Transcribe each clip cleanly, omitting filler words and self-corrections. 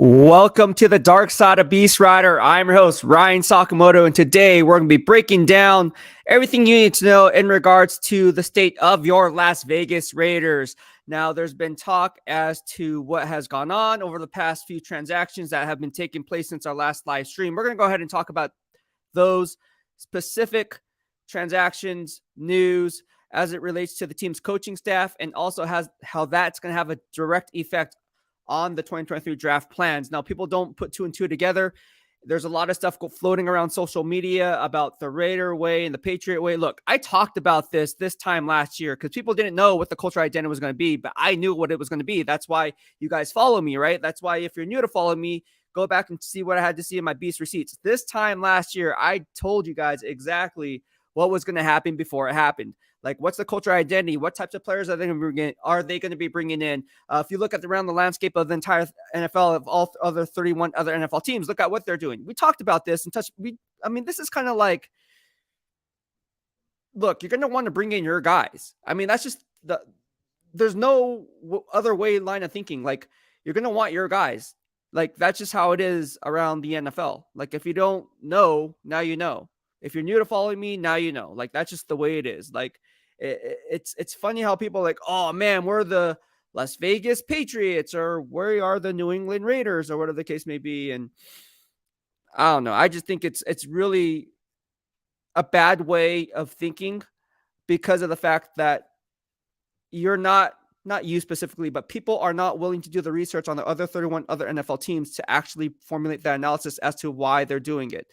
Welcome to the dark side of BEASTwriter. I'm your host, Ryan Sakamoto, and today we're going to be breaking down everything you need to know in regards to the state of your Las Vegas Raiders. Now, there's been talk as to what has gone on over the past few transactions that have been taking place since our last live stream. We're going to go ahead and talk about those specific transactions, news, as it relates to the team's coaching staff, and also how that's going to have a direct effect on the 2023 draft plans. Now, people don't put two and two together. There's a lot of stuff floating around social media about the Raider way and the Patriot way. Look, I talked about this time last year because people didn't know what the cultural identity was going to be, but I knew what it was going to be. That's why you guys follow me, right? That's why if you're new to follow me, go back and see what I had to see in my Beast receipts. This time last year, I told you guys exactly what was going to happen before it happened. Like, what's the cultural identity? What types of players are they going to be bringing in? If you look around the landscape of the entire NFL, of all other 31 other NFL teams, look at what they're doing. We talked about this and this is kind of like, look, you're going to want to bring in your guys. I mean, that's just there's no other line of thinking. Like, you're going to want your guys. Like, that's just how it is around the NFL. Like, if you don't know, now you know. If you're new to following me, now you know. Like, that's just the way it is. Like, it's funny how people are like, oh man, we're the Las Vegas Patriots, or we are the New England Raiders, or whatever the case may be. And I don't know. I just think it's really a bad way of thinking because of the fact that you're not you specifically, but people are not willing to do the research on the other 31 other NFL teams to actually formulate that analysis as to why they're doing it.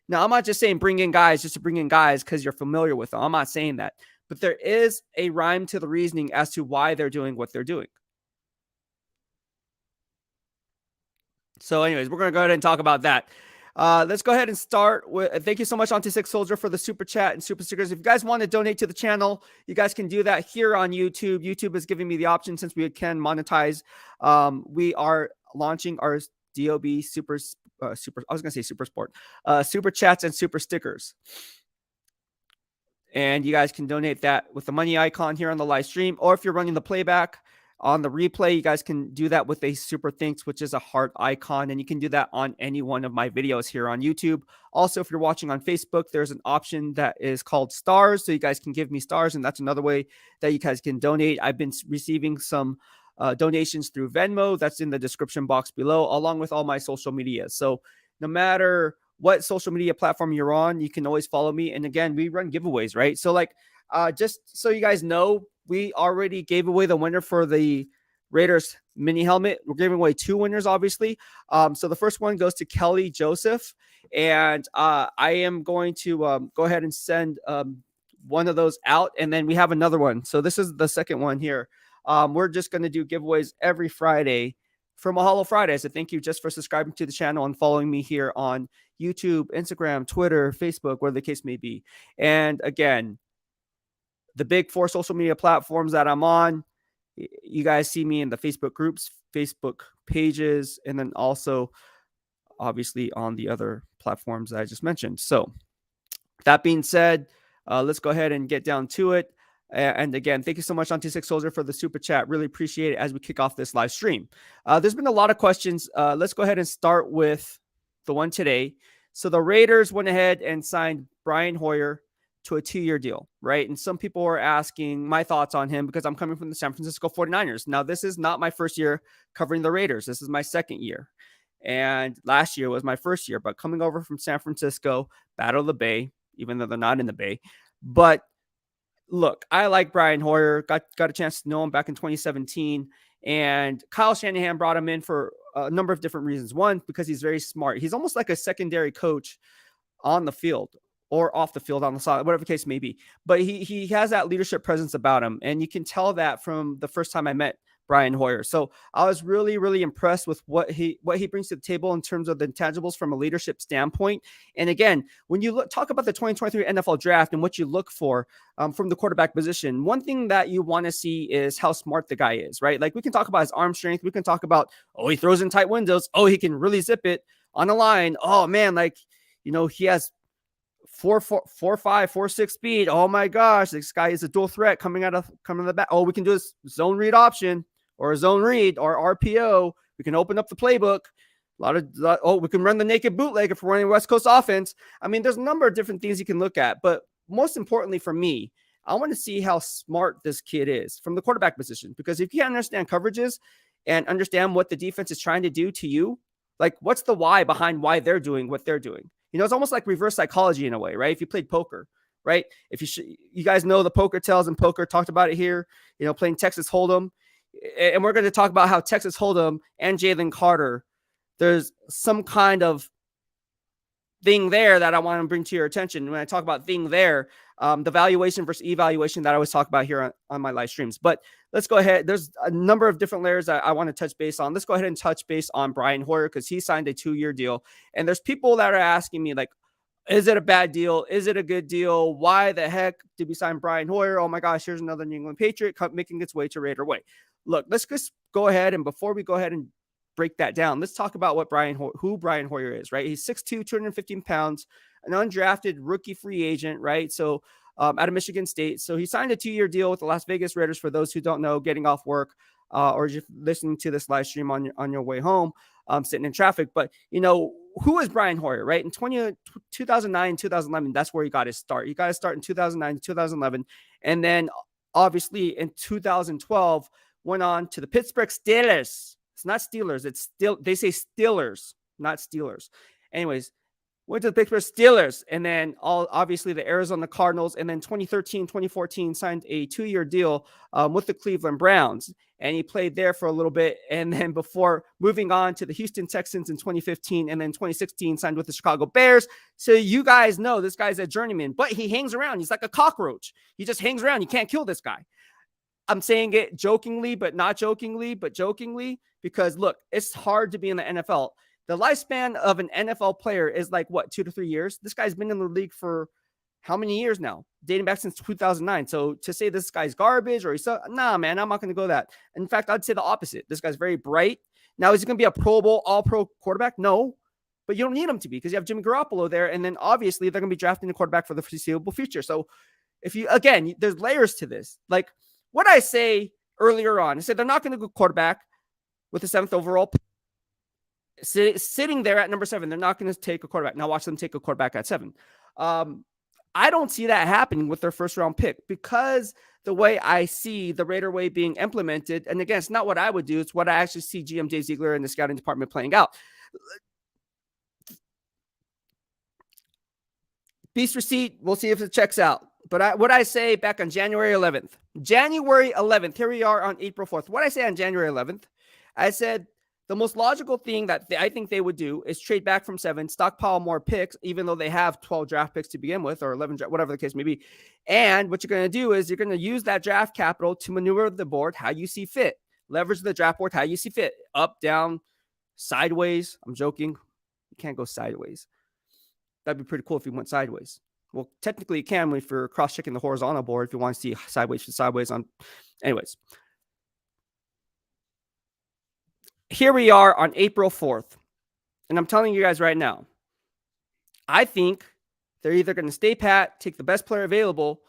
Now, I'm not just saying bring in guys just to bring in guys because you're familiar with them. I'm not saying that. But there is a rhyme to the reasoning as to why they're doing what they're doing. So anyways, we're going to go ahead and talk about that. Let's go ahead and start with, thank you so much, Auntie Six Soldier, for the super chat and super stickers. If you guys want to donate to the channel, you guys can do that here on YouTube. YouTube is giving me the option, since we can monetize. We are launching our DOB super chats and super stickers. And you guys can donate that with the money icon here on the live stream, or if you're running the playback on the replay, you guys can do that with a super thanks, which is a heart icon, and you can do that on any one of my videos here on YouTube. Also, if you're watching on Facebook, there's an option that is called stars, so you guys can give me stars, and that's another way that you guys can donate. I've been receiving some donations through Venmo. That's in the description box below, along with all my social media. So no matter what social media platform you're on, you can always follow me. And again, we run giveaways, right? So like, just so you guys know, we already gave away the winner for the Raiders mini helmet. We're giving away two winners, obviously. So the first one goes to Kelly Joseph. And I am going to go ahead and send one of those out. And then we have another one. So this is the second one here. We're just going to do giveaways every Friday for Mahalo Friday. So thank you just for subscribing to the channel and following me here on YouTube, Instagram, Twitter, Facebook, whatever the case may be. And again, the big four social media platforms that I'm on, you guys see me in the Facebook groups, Facebook pages, and then also obviously on the other platforms that I just mentioned. So that being said, let's go ahead and get down to it. And again, thank you so much, Auntie Six Soldier, for the super chat. Really appreciate it as we kick off this live stream. There's been a lot of questions. Let's go ahead and start with the one today. So the Raiders went ahead and signed Brian Hoyer to a 2-year deal, right? And some people are asking my thoughts on him because I'm coming from the San Francisco 49ers. Now, this is not my first year covering the Raiders. This is my second year. And last year was my first year, but coming over from San Francisco, Battle of the Bay, even though they're not in the Bay. But look, I like Brian Hoyer. Got a chance to know him back in 2017. And Kyle Shanahan brought him in for a number of different reasons. One, because he's very smart. He's almost like a secondary coach on the field or off the field, on the side, whatever the case may be. But he has that leadership presence about him. And you can tell that from the first time I met Brian Hoyer. So I was really, really impressed with what he brings to the table in terms of the intangibles from a leadership standpoint. And again, when you talk about the 2023 NFL draft and what you look for from the quarterback position, one thing that you want to see is how smart the guy is, right? Like, we can talk about his arm strength. We can talk about, oh, he throws in tight windows. Oh, he can really zip it on a line. Oh man, like, you know, he has 4.5, 4.6 speed. Oh my gosh, this guy is a dual threat coming out of the back. Oh, we can do this zone read option or a zone read or RPO. We can open up the playbook. We can run the naked bootleg if we're running West Coast offense. I mean, there's a number of different things you can look at, but most importantly for me, I want to see how smart this kid is from the quarterback position. Because if you can't understand coverages and understand what the defense is trying to do to you, like what's the why behind why they're doing what they're doing? It's almost like reverse psychology in a way, right? If you played poker, right? If you guys know the poker tells and poker, talked about it here, playing Texas Hold'em. And we're going to talk about how Texas Hold'em and Jalen Carter, there's some kind of thing there that I want to bring to your attention. When I talk about thing there, the valuation versus evaluation that I always talk about here on my live streams. But let's go ahead. There's a number of different layers that I want to touch base on. Let's go ahead and touch base on Brian Hoyer because he signed a 2-year deal. And there's people that are asking me like, is it a bad deal? Is it a good deal? Why the heck did we sign Brian Hoyer? Oh my gosh, here's another New England Patriot making its way to Raider way. Look, let's just go ahead, and before we go ahead and break that down, let's talk about who Brian Hoyer is, right? He's 6'2", 215 pounds, an undrafted rookie free agent, right? So out of Michigan State. So he signed a 2-year deal with the Las Vegas Raiders. For those who don't know, getting off work or just listening to this live stream on your way home, sitting in traffic. But, who is Brian Hoyer, right? In 2009, 2011, that's where he got his start. He got his start in 2009, 2011. And then obviously in 2012, went on to the Pittsburgh Steelers. It's not Steelers. They say Steelers, not Steelers. Anyways, went to the Pittsburgh Steelers, and then obviously the Arizona Cardinals, and then 2013, 2014 signed a 2-year deal with the Cleveland Browns, and he played there for a little bit, and then before moving on to the Houston Texans in 2015, and then 2016 signed with the Chicago Bears. So you guys know this guy's a journeyman, but he hangs around. He's like a cockroach. He just hangs around. You can't kill this guy. I'm saying it jokingly, but not jokingly, but jokingly, because look, it's hard to be in the NFL. The lifespan of an NFL player is like, 2 to 3 years? This guy's been in the league for how many years now? Dating back since 2009. So to say this guy's garbage or nah, man, I'm not going to go that. In fact, I'd say the opposite. This guy's very bright. Now, is he going to be a Pro Bowl, all-pro quarterback? No, but you don't need him to be because you have Jimmy Garoppolo there. And then obviously they're going to be drafting a quarterback for the foreseeable future. So there's layers to this. Like what I say earlier on, I said they're not going to go quarterback with the 7th overall pick. Sitting there at number 7, they're not going to take a quarterback. Now watch them take a quarterback at 7. I don't see that happening with their first round pick because the way I see the Raider way being implemented, and again, it's not what I would do. It's what I actually see GM Dave Ziegler and the scouting department playing out. Beast receipt, we'll see if it checks out. But what I say back on January 11th, here we are on April 4th. What I say on January 11th, I said, the most logical thing that I think they would do is trade back from 7, stockpile more picks, even though they have 12 draft picks to begin with, or 11, whatever the case may be. And what you're going to do is you're going to use that draft capital to maneuver the board how you see fit. Leverage the draft board how you see fit. Up, down, sideways. I'm joking. You can't go sideways. That'd be pretty cool if you went sideways. Well, technically you can if you're cross-checking the horizontal board if you want to see sideways to sideways on. Anyways. Here we are on April 4th, and I'm telling you guys right now, I think they're either going to stay pat, take the best player available,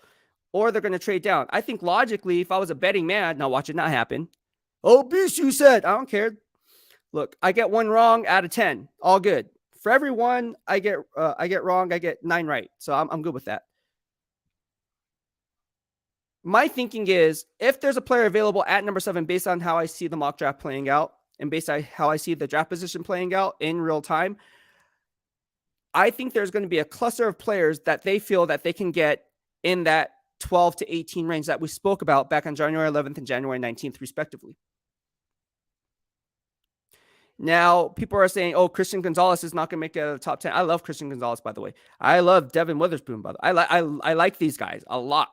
or they're going to trade down. I think logically, if I was a betting man, now watch it not happen. Oh, Beast, you said. I don't care. Look, I get 1 wrong out of 10. All good. For every 1 I get wrong, I get 9 right. So I'm good with that. My thinking is, if there's a player available at number 7, based on how I see the mock draft playing out, and based on how I see the draft position playing out in real time, I think there's going to be a cluster of players that they feel that they can get in that 12 to 18 range that we spoke about back on January 11th and January 19th, respectively. Now, people are saying, oh, Christian Gonzalez is not going to make it out of the top 10. I love Christian Gonzalez, by the way. I love Devin Witherspoon, by the way. I like these guys a lot.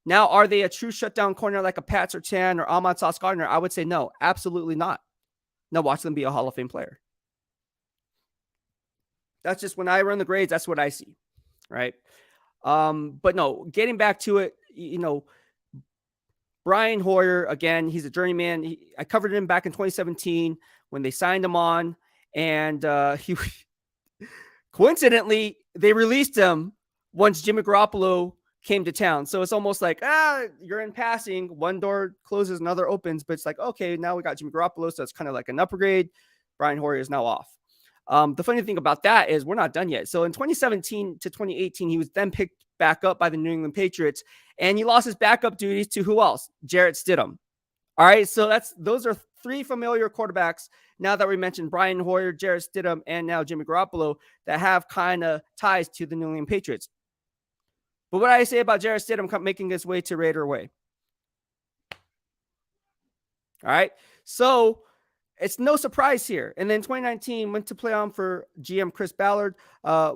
Now, are they a true shutdown corner like a Pat Surtain or Ahmad Sauce Gardner? I would say no, absolutely not. Now, watch them be a Hall of Fame player. That's just when I run the grades, that's what I see, right? But no, getting back to it, Brian Hoyer, again, he's a journeyman. I covered him back in 2017 when they signed him on, and he coincidentally, they released him once Jimmy Garoppolo came to town. So it's almost like, you're in passing. One door closes, another opens. But it's like, okay, now we got Jimmy Garoppolo. So it's kind of like an upgrade. Brian Hoyer is now off. The funny thing about that is we're not done yet. So in 2017 to 2018, he was then picked back up by the New England Patriots, and he lost his backup duties to who else? Jarrett Stidham. All right, so those are three familiar quarterbacks now that we mentioned Brian Hoyer, Jarrett Stidham, and now Jimmy Garoppolo that have kind of ties to the New England Patriots. But what I say about Jarrett Stidham making his way to Raider way? All right, so it's no surprise here. And then 2019 went to play on for GM Chris Ballard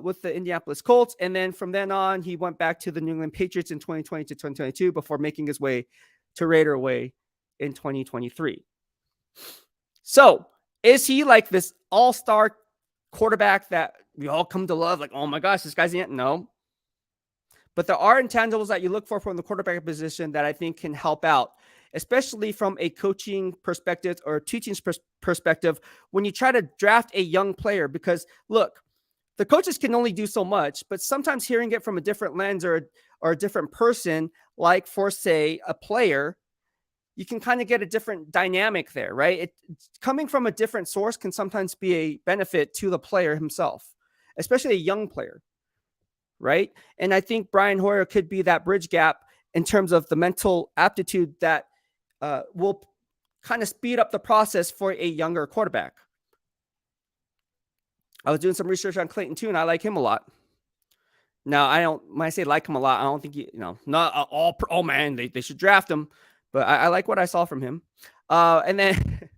with the Indianapolis Colts. And then from then on, he went back to the New England Patriots in 2020 to 2022 before making his way to Raider way in 2023. So is he like this all-star quarterback that we all come to love? Like, oh my gosh, this guy's in it? No. But there are intangibles that you look for from the quarterback position that I think can help out, especially from a coaching perspective or teaching perspective when you try to draft a young player. Because look, the coaches can only do so much, but sometimes hearing it from a different lens or a different person, like for say a player, you can kind of get a different dynamic there, right? Coming from a different source can sometimes be a benefit to the player himself, especially a young player, right? And I think Brian Hoyer could be that bridge gap in terms of the mental aptitude that will kind of speed up the process for a younger quarterback. I was doing some research on Clayton too, and I like him a lot. Now, when I say like him a lot, I don't think not all, oh man, they should draft him. But I like what I saw from him. And then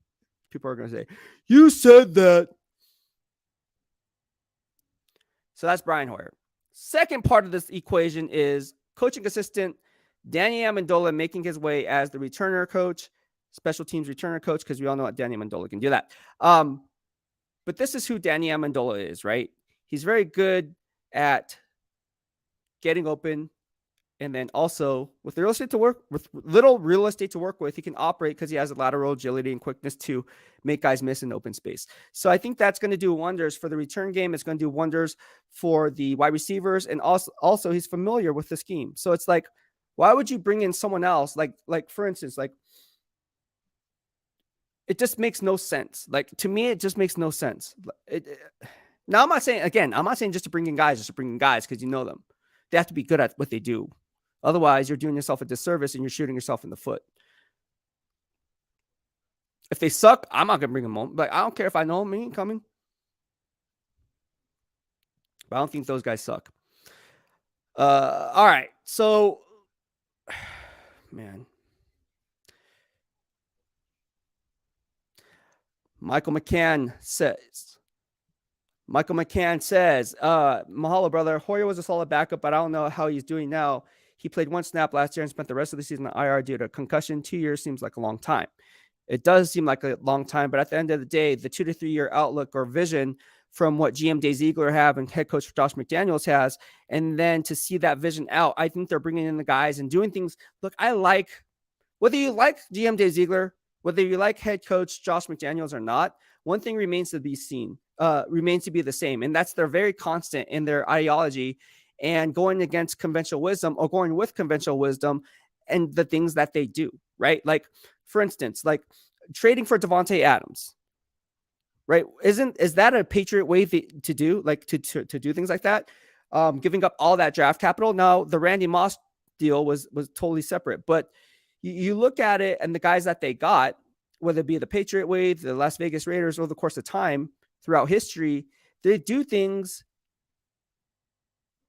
people are going to say, you said that. So that's Brian Hoyer. Second part of this equation is coaching assistant Danny Amendola making his way as the returner coach, special teams returner coach, because we all know what Danny Amendola can do that. But this is who Danny Amendola is, right? He's very good at getting open. And then also with little real estate to work with, he can operate because he has a lateral agility and quickness to make guys miss in open space. So I think that's going to do wonders for the return game. It's going to do wonders for the wide receivers. And also he's familiar with the scheme. So it's like, why would you bring in someone else? Like for instance, like it just makes no sense. Like to me, it just makes no sense. Now I'm not saying just to bring in guys, because you know them. They have to be good at what they do. Otherwise, you're doing yourself a disservice and you're shooting yourself in the foot. If they suck, I'm not going to bring them on. Like, I don't care if I know them, he ain't coming. But I don't think those guys suck. All right. So, man. Michael McCann says, Mahalo, brother. Hoyer was a solid backup, but I don't know how he's doing now. He played one snap last year and spent the rest of the season on IR due to concussion. 2 years seems like a long time. It does seem like a long time, but at the end of the day, the 2 to 3 year outlook or vision from what GM Dave Ziegler have and head coach Josh McDaniels has, and then to see that vision out, I think they're bringing in the guys and doing things. Look, whether you like GM Dave Ziegler, whether you like head coach Josh McDaniels or not, one thing remains to be seen, remains to be the same. And that's they're very constant in their ideology and going against conventional wisdom or going with conventional wisdom and the things that they do, right? Like, for instance, like trading for Devontae Adams, right? Is that a Patriot way to do, like to do things like that? Giving up all that draft capital. Now, the Randy Moss deal was totally separate, but you look at it and the guys that they got, whether it be the Patriot way, the Las Vegas Raiders over the course of time throughout history, they do things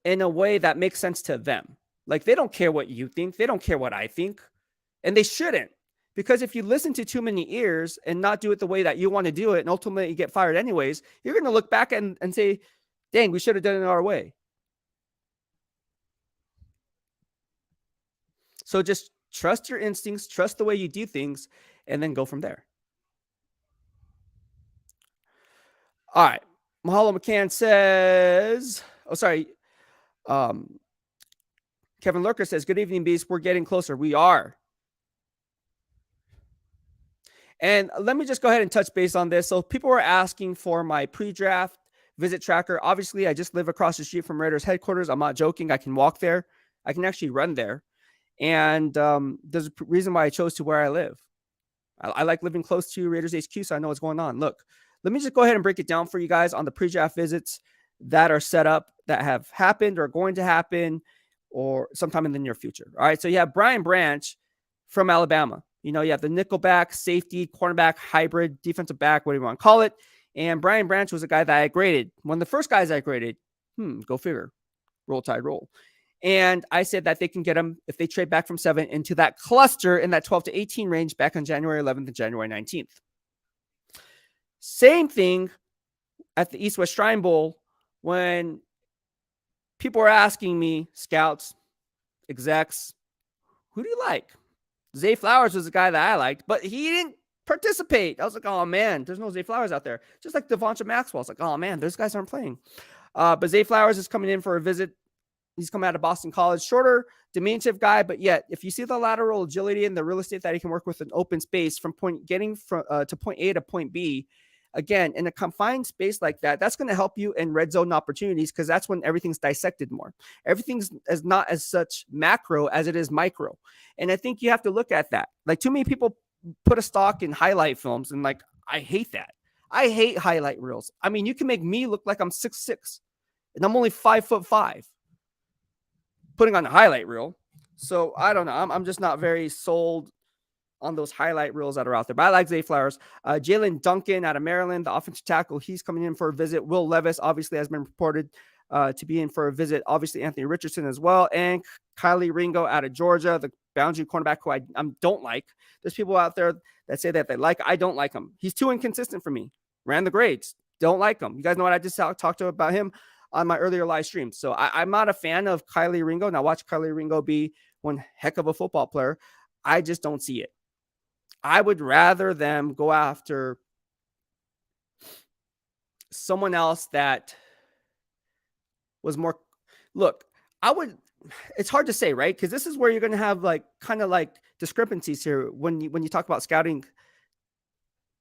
in a way that makes sense to them. Like they don't care what you think. They don't care what I think. And they shouldn't. Because if you listen to too many ears and not do it the way that you want to do it, and ultimately you get fired anyways, you're going to look back and say, dang, we should have done it our way. So just trust your instincts, trust the way you do things, and then go from there. All right. Mahalo McCann says, Kevin Lurker says, good evening, Beast. We're getting closer. We are. And let me just go ahead and touch base on this. So people were asking for my pre-draft visit tracker. Obviously, I just live across the street from Raiders headquarters. I'm not joking. I can walk there. I can actually run there. And there's a reason why I chose to where I live. I like living close to Raiders HQ, so I know what's going on. Look, let me just go ahead and break it down for you guys on the pre-draft visits that are set up, that have happened or going to happen or sometime in the near future. All right. So you have Brian Branch from Alabama. You have the nickelback, safety, cornerback, hybrid, defensive back, whatever you want to call it. And Brian Branch was a guy that I graded. One of the first guys I graded. Go figure. Roll Tide roll. And I said that they can get him if they trade back from 7 into that cluster in that 12 to 18 range back on January 11th and January 19th. Same thing at the East West Shrine Bowl when people were asking me, scouts, execs, who do you like? Zay Flowers was the guy that I liked, but he didn't participate. I was like, oh man, there's no Zay Flowers out there. Just like Devonta Maxwell. I was like, oh man, those guys aren't playing. But Zay Flowers is coming in for a visit. He's coming out of Boston College. Shorter, diminutive guy, but yet, if you see the lateral agility and the real estate that he can work with in open space from to point A to point B, again, in a confined space like that, that's going to help you in red zone opportunities because that's when everything's dissected more. Everything's not as such macro as it is micro. And I think you have to look at that. Like, too many people put a stock in highlight films, and like, I hate that. I hate highlight reels. I mean, you can make me look like I'm 6'6", and I'm only 5'5", putting on a highlight reel. So I don't know. I'm just not very sold on those highlight reels that are out there. But I like Zay Flowers. Jalen Duncan out of Maryland, the offensive tackle, he's coming in for a visit. Will Levis obviously has been reported to be in for a visit. Obviously, Anthony Richardson as well. And Kylie Ringo out of Georgia, the boundary cornerback who I don't like. There's people out there that say that they like. I don't like him. He's too inconsistent for me. Ran the grades. Don't like him. You guys know what I just talked about him on my earlier live stream. So I'm not a fan of Kylie Ringo. Now watch Kylie Ringo be one heck of a football player. I just don't see it. I would rather them go after someone else that was more. Look, it's hard to say, right? Because this is where you're going to have kind of discrepancies here when you talk about scouting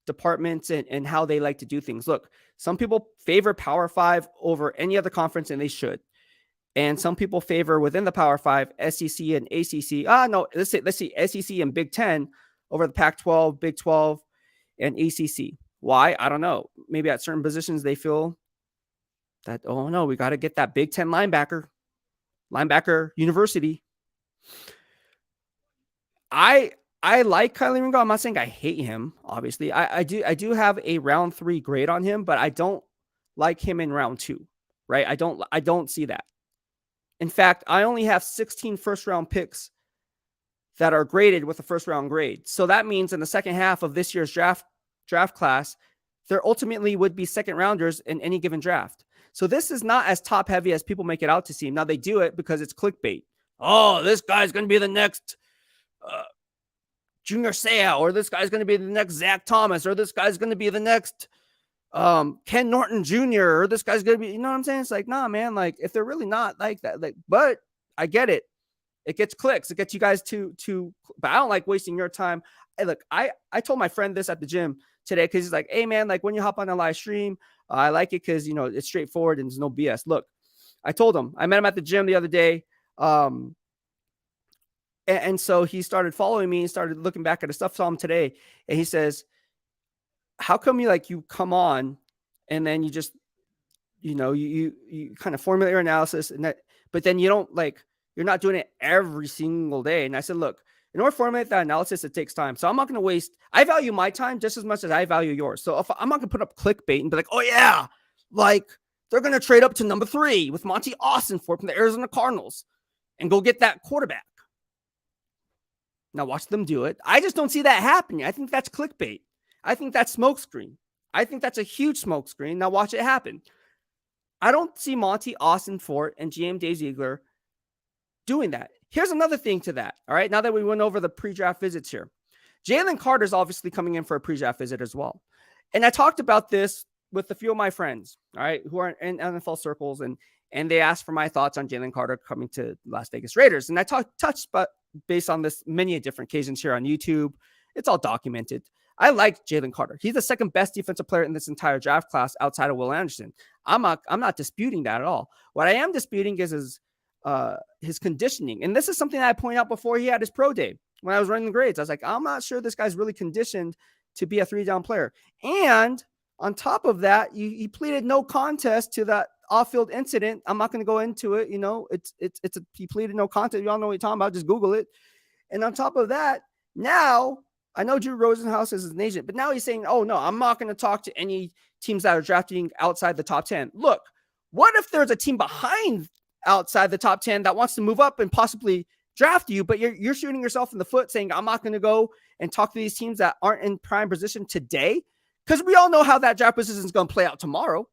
departments and how they like to do things. Look, some people favor Power 5 over any other conference, and they should. And some people favor within the Power 5, SEC and ACC. No, let's see SEC and Big 10 over the Pac-12, Big 12, and ACC. Why? I don't know. Maybe at certain positions they feel that, oh no, we got to get that Big 10 linebacker university. I like Kylie Ringo. I'm not saying I hate him. Obviously, I do have a round 3 grade on him, but I don't like him in round 2. Right? I don't see that. In fact, I only have 16 first round picks that are graded with a first round grade. So that means in the second half of this year's draft class, there ultimately would be second rounders in any given draft. So this is not as top heavy as people make it out to seem. Now they do it because it's clickbait. Oh, this guy's going to be the next Junior Seau, or this guy's going to be the next Zach Thomas, or this guy's going to be the next Ken Norton Jr., or this guy's going to be, you know what I'm saying? It's like, nah, man, like if they're really not like that, but I get it. It gets clicks. It gets you guys to, but I don't like wasting your time. Hey, look, I told my friend this at the gym today because he's like, hey man, like when you hop on a live stream, I like it because, it's straightforward and there's no BS. Look, I told him, I met him at the gym the other day. And so he started following me and started looking back at the stuff, saw him today. And he says, how come you come on and then you just, you kind of formulate your analysis but then you don't you're not doing it every single day. And I said, look, in order to formulate that analysis, it takes time. So I'm not going to I value my time just as much as I value yours. So if I'm not going to put up clickbait and be like, oh yeah, they're going to trade up to number 3 with Monty Austin from the Arizona Cardinals and go get that quarterback. Now watch them do it. I just don't see that happening. I think that's clickbait. I think that's smokescreen. I think that's a huge smokescreen. Now watch it happen. I don't see Monty Austin Fort and GM Dave Ziegler doing that. Here's another thing to that. All right. Now that we went over the pre-draft visits here, Jalen Carter is obviously coming in for a pre-draft visit as well. And I talked about this with a few of my friends, all right, who are in NFL circles, and they asked for my thoughts on Jalen Carter coming to Las Vegas Raiders. And I touched based on this many different occasions here on YouTube. It's all documented. I like Jalen Carter. He's the second best defensive player in this entire draft class outside of Will Anderson. I'm not disputing that at all. What I am disputing is his conditioning. And this is something that I pointed out before he had his pro day when I was running the grades. I was like, I'm not sure this guy's really conditioned to be a 3-down player. And On top of that, he pleaded no contest to that off-field incident. I'm not going to go into it. He pleaded no contest. You all know what you're talking about. Just Google it. And on top of that, now I know Drew Rosenhaus is his agent, but now he's saying, "Oh no, I'm not going to talk to any teams that are drafting outside the top 10." Look, what if there's a team behind outside the top 10 that wants to move up and possibly draft you, but you're shooting yourself in the foot saying, "I'm not going to go and talk to these teams that aren't in prime position today," because we all know how that draft position is going to play out tomorrow.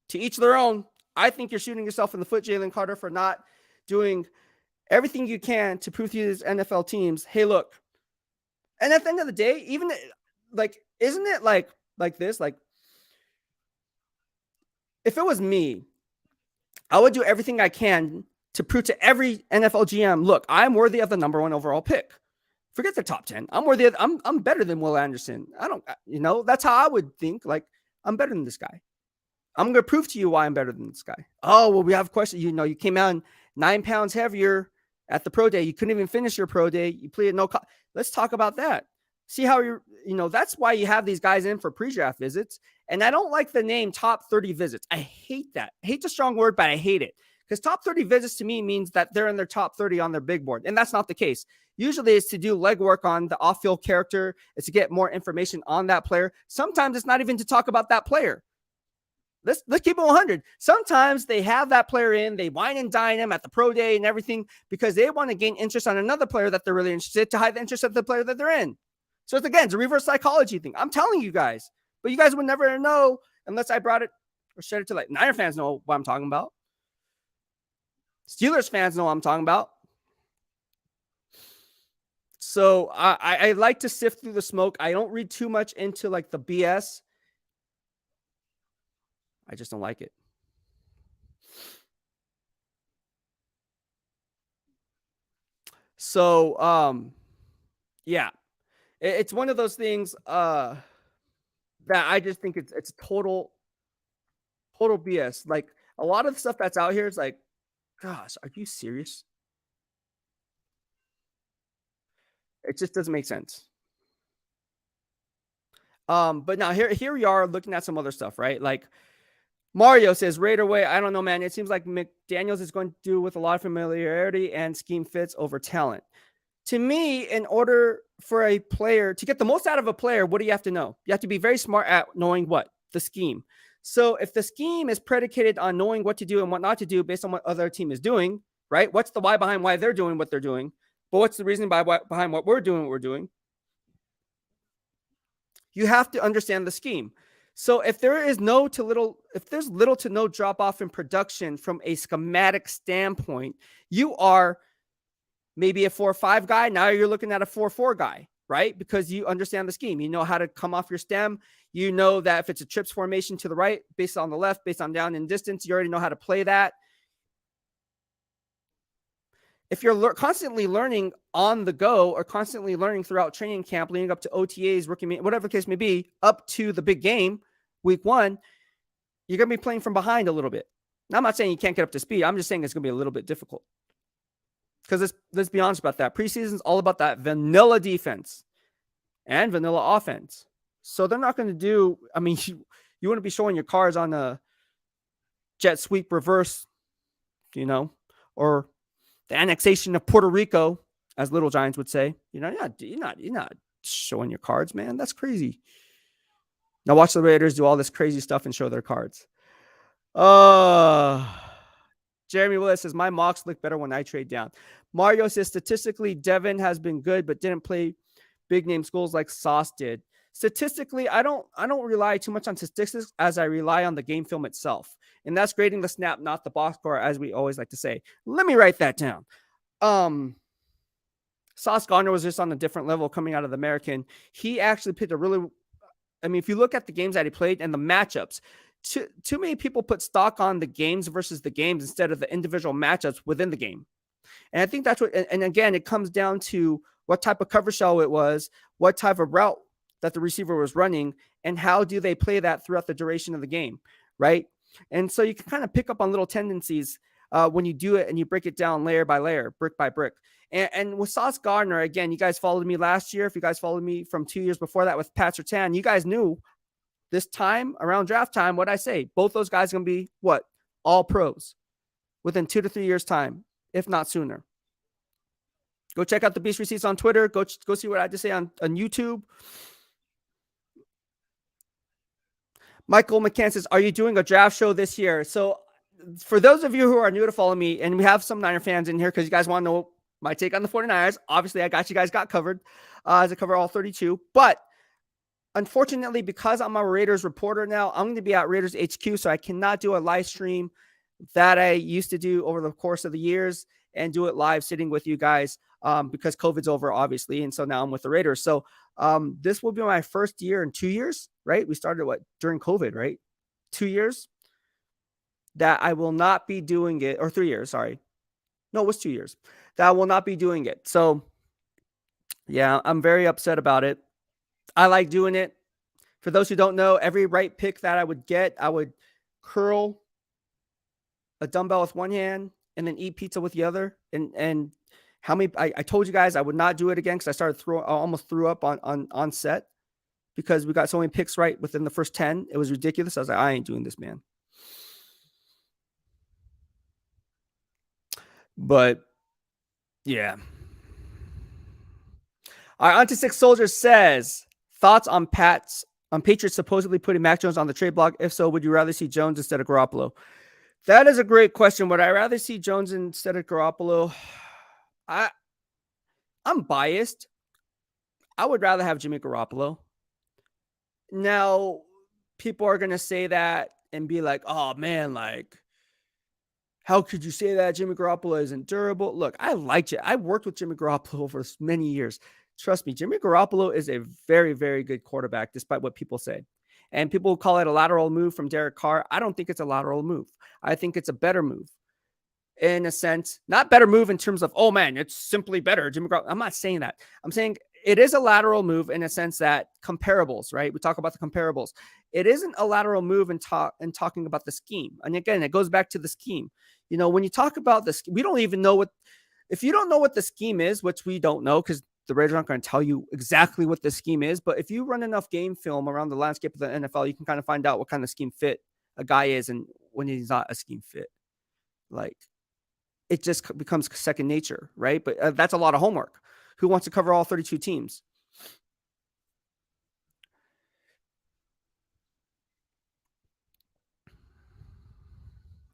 To each their own. I think you're shooting yourself in the foot, Jalen Carter, for not doing everything you can to prove to these NFL teams, hey, look. And at the end of the day, even like, isn't it like this? Like, if it was me, I would do everything I can to prove to every NFL GM, look, I'm worthy of the number 1 overall pick. Forget the top 10. I'm worthy of, I'm better than Will Anderson. That's how I would think. Like, I'm better than this guy. I'm going to prove to you why I'm better than this guy. Oh, well, we have a question. You came out 9 pounds heavier at the pro day. You couldn't even finish your pro day. You pleaded no. Let's talk about that. See how that's why you have these guys in for pre-draft visits. And I don't like the name top 30 visits. I hate that. I hate the strong word, but I hate it. Because top 30 visits to me means that they're in their top 30 on their big board. And that's not the case. Usually it's to do legwork on the off-field character. It's to get more information on that player. Sometimes it's not even to talk about that player. Let's keep it 100. Sometimes they have that player in, they wine and dine him at the pro day and everything because they want to gain interest on another player that they're really interested to hide the interest of the player that they're in. So it's a reverse psychology thing. I'm telling you guys, but you guys would never know unless I brought it or shared it to Niner fans know what I'm talking about. Steelers fans know what I'm talking about. So I like to sift through the smoke. I don't read too much into the BS. I just don't like it. So, yeah, it's one of those things that I just think it's total BS. Like a lot of the stuff that's out here is like, gosh, are you serious? It just doesn't make sense. But now here we are looking at some other stuff, right? Like Mario says, Raider way. I don't know, man. It seems like McDaniels is going to do with a lot of familiarity and scheme fits over talent. To me, in order for a player to get the most out of a player, what do you have to know? You have to be very smart at knowing what? The scheme. So if the scheme is predicated on knowing what to do and what not to do based on what other team is doing, right? What's the why behind why they're doing what they're doing? But what's the reason behind what we're doing? You have to understand the scheme. So if there's little to no drop off in production from a schematic standpoint, you are maybe a 4-5 guy. Now you're looking at a 4-4 guy, right? Because you understand the scheme. You know how to come off your stem. You know that if it's a trips formation to the right, based on the left, based on down and distance, you already know how to play that. If you're constantly learning on the go or constantly learning throughout training camp, leading up to OTAs, rookie, whatever the case may be, up to the big game, week 1, you're going to be playing from behind a little bit. Now, I'm not saying you can't get up to speed. I'm just saying it's going to be a little bit difficult. Because let's be honest about that. Preseason is all about that vanilla defense and vanilla offense. So they're not going to do, I mean, you wouldn't be showing your cards on a jet sweep reverse, or the annexation of Puerto Rico, as Little Giants would say. You're not showing your cards, man. That's crazy. Now watch the Raiders do all this crazy stuff and show their cards. Jeremy Willis says, my mocks look better when I trade down. Mario says, statistically, Devin has been good, but didn't play big name schools like Sauce did. Statistically, I don't rely too much on statistics as I rely on the game film itself. And that's grading the snap, not the box score, as we always like to say. Let me write that down. Sauce Gardner was just on a different level coming out of the American. He actually picked if you look at the games that he played and the matchups, too many people put stock on the games versus the games instead of the individual matchups within the game. And I think that's what, and again, it comes down to what type of cover shell it was, what type of route that the receiver was running, and how do they play that throughout the duration of the game, right? And so you can kind of pick up on little tendencies when you do it and you break it down layer by layer, brick by brick. And with Sauce Gardner, again, you guys followed me last year. If you guys followed me from 2 years before that with Pat Surtain, you guys knew this time around draft time, what I say, both those guys are going to be what? All pros within 2 to 3 years time, if not sooner. Go check out the Beast Receipts on Twitter. Go see what I had to say on YouTube. Michael McCann says, are you doing a draft show this year? So for those of you who are new to follow me, and we have some Niner fans in here because you guys want to know my take on the 49ers. Obviously, I got you guys covered as I cover all 32. But unfortunately, because I'm a Raiders reporter now, I'm going to be at Raiders HQ, so I cannot do a live stream that I used to do over the course of the years and do it live sitting with you guys because COVID's over, obviously. And so now I'm with the Raiders. So this will be my first year in 2 years, right? We started during COVID, right? 2 years that I will not be doing it, or 3 years, sorry. No, it was 2 years that I will not be doing it. So yeah, I'm very upset about it. I like doing it. For those who don't know, every right pick that I would get, I would curl a dumbbell with one hand and then eat pizza with the other. And how many, I told you guys I would not do it again because I almost threw up on set because we got so many picks right within the first 10. It was ridiculous. I was like, I ain't doing this, man. But yeah. All right, on to Six Soldiers says, thoughts on Patriots supposedly putting Mac Jones on the trade block? If so, would you rather see Jones instead of Garoppolo? That is a great question. Would I rather see Jones instead of Garoppolo? I'm biased. I would rather have Jimmy Garoppolo. Now, people are going to say that and be like, oh, man, like, how could you say that? Jimmy Garoppolo isn't durable. Look, I liked it. I worked with Jimmy Garoppolo for many years. Trust me, Jimmy Garoppolo is a very, very good quarterback, despite what people say. And people call it a lateral move from Derek Carr. I don't think it's a lateral move. I think it's a better move in a sense. Not better move in terms of, oh, man, it's simply better. Jimmy Garoppolo. I'm not saying that. I'm saying it is a lateral move in a sense that comparables, right? We talk about the comparables. It isn't a lateral move in talking about the scheme. And again, it goes back to the scheme. You know, when you talk about this, we don't even know if you don't know what the scheme is, which we don't know because the Raiders aren't going to tell you exactly what the scheme is. But if you run enough game film around the landscape of the NFL, you can kind of find out what kind of scheme fit a guy is and when he's not a scheme fit. Like, it just becomes second nature, right? But that's a lot of homework. Who wants to cover all 32 teams?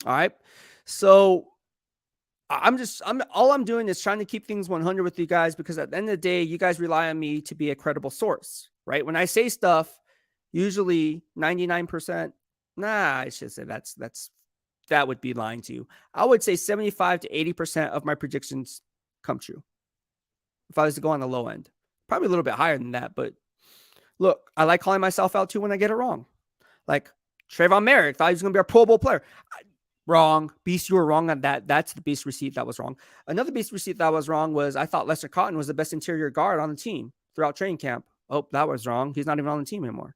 All right. So all I'm doing is trying to keep things 100 with you guys because at the end of the day, you guys rely on me to be a credible source, right? When I say stuff, usually 99%, I should say that would be lying to you. I would say 75 to 80% of my predictions come true. If I was to go on the low end, probably a little bit higher than that. But look, I like calling myself out too when I get it wrong. Like Trayvon Merrick thought he was going to be a Pro Bowl player. Wrong. Beast, you were wrong on that. That's the Beast receipt that was wrong. Another Beast receipt that was wrong was I thought Lester Cotton was the best interior guard on the team throughout training camp. Oh, that was wrong. He's not even on the team anymore.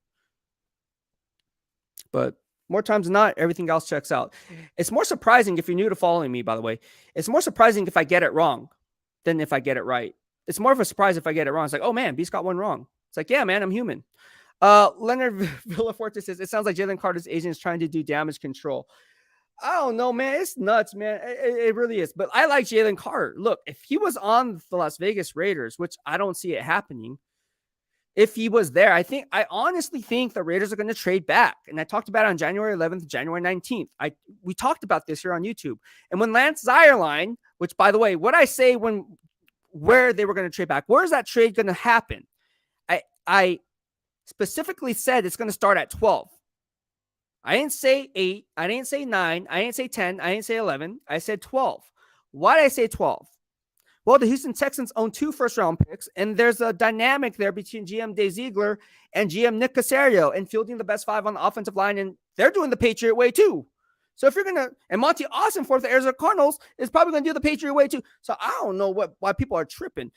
But more times than not, everything else checks out. It's more surprising if you're new to following me, by the way. It's more surprising if I get it wrong than if I get it right. It's more of a surprise if I get it wrong. It's like, oh, man, Beast got one wrong. It's like, yeah, man, I'm human. Leonard Villaforte says, it sounds like Jalen Carter's agent is trying to do damage control. I don't know, man. It's nuts, man. It really is. But I like Jalen Carter. Look, if he was on the Las Vegas Raiders, which I don't see it happening, if he was there, I honestly think the Raiders are going to trade back. And I talked about it on January 11th, January 19th. We talked about this here on YouTube. And when Lance Zierlein, which by the way, what I say where they were going to trade back, where is that trade going to happen? I specifically said it's going to start at 12. I didn't say 8. I didn't say 9. I didn't say 10. I didn't say 11. I said 12. Why did I say 12? Well, the Houston Texans own 2 first-round picks, and there's a dynamic there between GM Dave Ziegler and GM Nick Caserio and fielding the best 5 on the offensive line, and they're doing the Patriot way too. So if you're going to – and Monty Austin for the Arizona Cardinals is probably going to do the Patriot way too. So I don't know why people are tripping.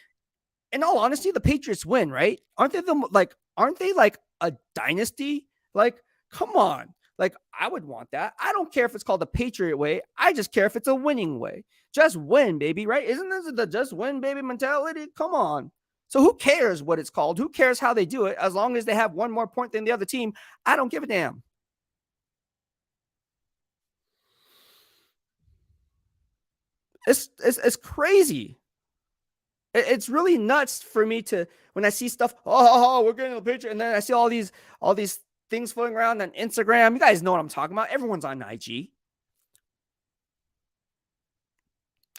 In all honesty, the Patriots win, right? Aren't they like a dynasty? Like, come on. Like, I would want that. I don't care if it's called the Patriot way. I just care if it's a winning way. Just win, baby, right? Isn't this the just win, baby mentality? Come on. So who cares what it's called? Who cares how they do it? As long as they have one more point than the other team, I don't give a damn. It's crazy. It's really nuts for me to when I see stuff. Oh, we're getting the picture, and then I see all these things floating around on Instagram. You guys know what I'm talking about. Everyone's on IG.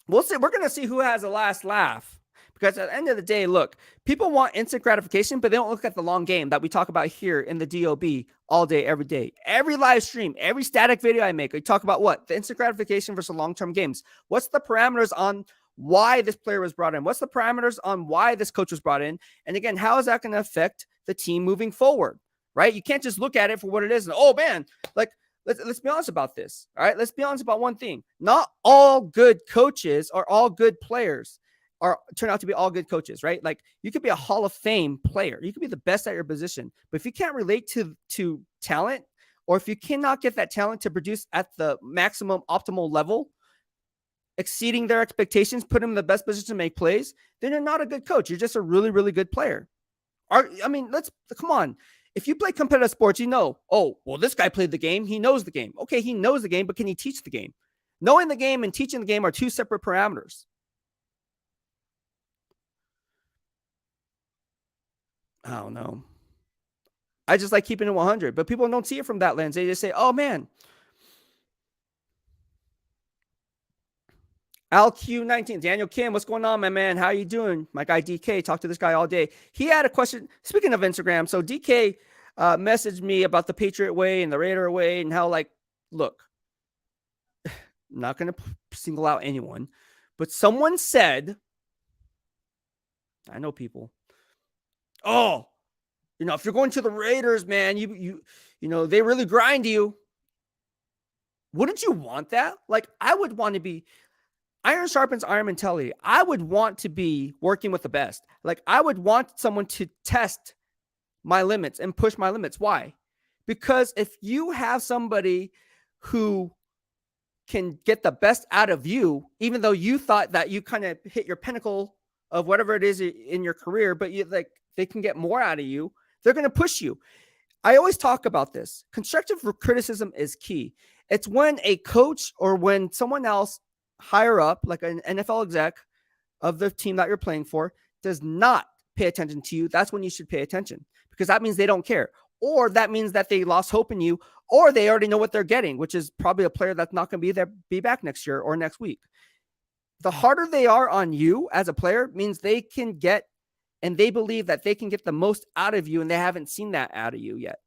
We'll see. We're gonna see who has the last laugh. Because at the end of the day, look, people want instant gratification, but they don't look at the long game that we talk about here in the DOB all day, every day. Every live stream, every static video I make, I talk about what? The instant gratification versus long-term games. What's the parameters on why this player was brought in? What's the parameters on why this coach was brought in? And again, how is that going to affect the team moving forward, right? You can't just look at it for what it is. And, oh, man, like, let's be honest about this, all right? Let's be honest about one thing. Not all good coaches or all good players turn out to be all good coaches, right? Like, you could be a Hall of Fame player. You could be the best at your position. But if you can't relate to talent, or if you cannot get that talent to produce at the maximum optimal level, exceeding their expectations, put them in the best position to make plays, then you're not a good coach. You're just a really, really good player. Come on. If you play competitive sports, you know, oh, well, this guy played the game. He knows the game. Okay, he knows the game, but can he teach the game? Knowing the game and teaching the game are two separate parameters. I don't know. I just like keeping it 100, but people don't see it from that lens. They just say, oh, man. LQ19, Daniel Kim, what's going on, my man? How you doing? My guy DK, talk to this guy all day. He had a question. Speaking of Instagram, so DK messaged me about the Patriot way and the Raider way and how, like, look, I'm not going to single out anyone, but someone said, I know people, oh, you know, if you're going to the Raiders, man, you know, they really grind you. Wouldn't you want that? Like, I would want to be iron sharpens iron mentality. I would want to be working with the best. Like, I would want someone to test my limits and push my limits. Why? Because if you have somebody who can get the best out of you, even though you thought that you kind of hit your pinnacle of whatever it is in your career, but you like they can get more out of you, they're going to push you. I always talk about this. Constructive criticism is key. It's when a coach or when someone else higher up, like an NFL exec of the team that you're playing for, does not pay attention to you. That's when you should pay attention, because that means they don't care, or that means that they lost hope in you, or they already know what they're getting, which is probably a player that's not going to be back next year or next week. The harder they are on you as a player means they can get, and they believe that they can get the most out of you, and they haven't seen that out of you yet.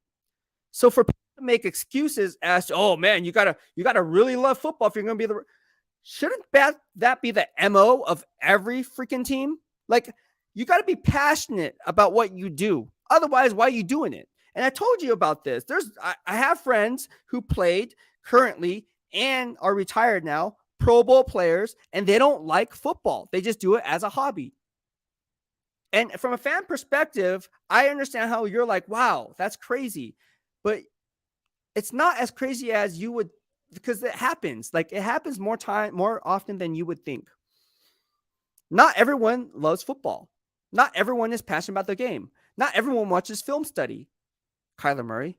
So for people to make excuses as to, oh man, you gotta really love football if you're going to be the, shouldn't that be the MO of every freaking team? Like, you got to be passionate about what you do. Otherwise, why are you doing it? And I told you about this. I have friends who played currently and are retired now, Pro Bowl players, and they don't like football. They just do it as a hobby. And from a fan perspective, I understand how you're like, wow, that's crazy. But it's not as crazy as you would, because it happens. Like, it happens more often than you would think. Not everyone loves football. Not everyone is passionate about the game. Not everyone watches film study. Kyler Murray.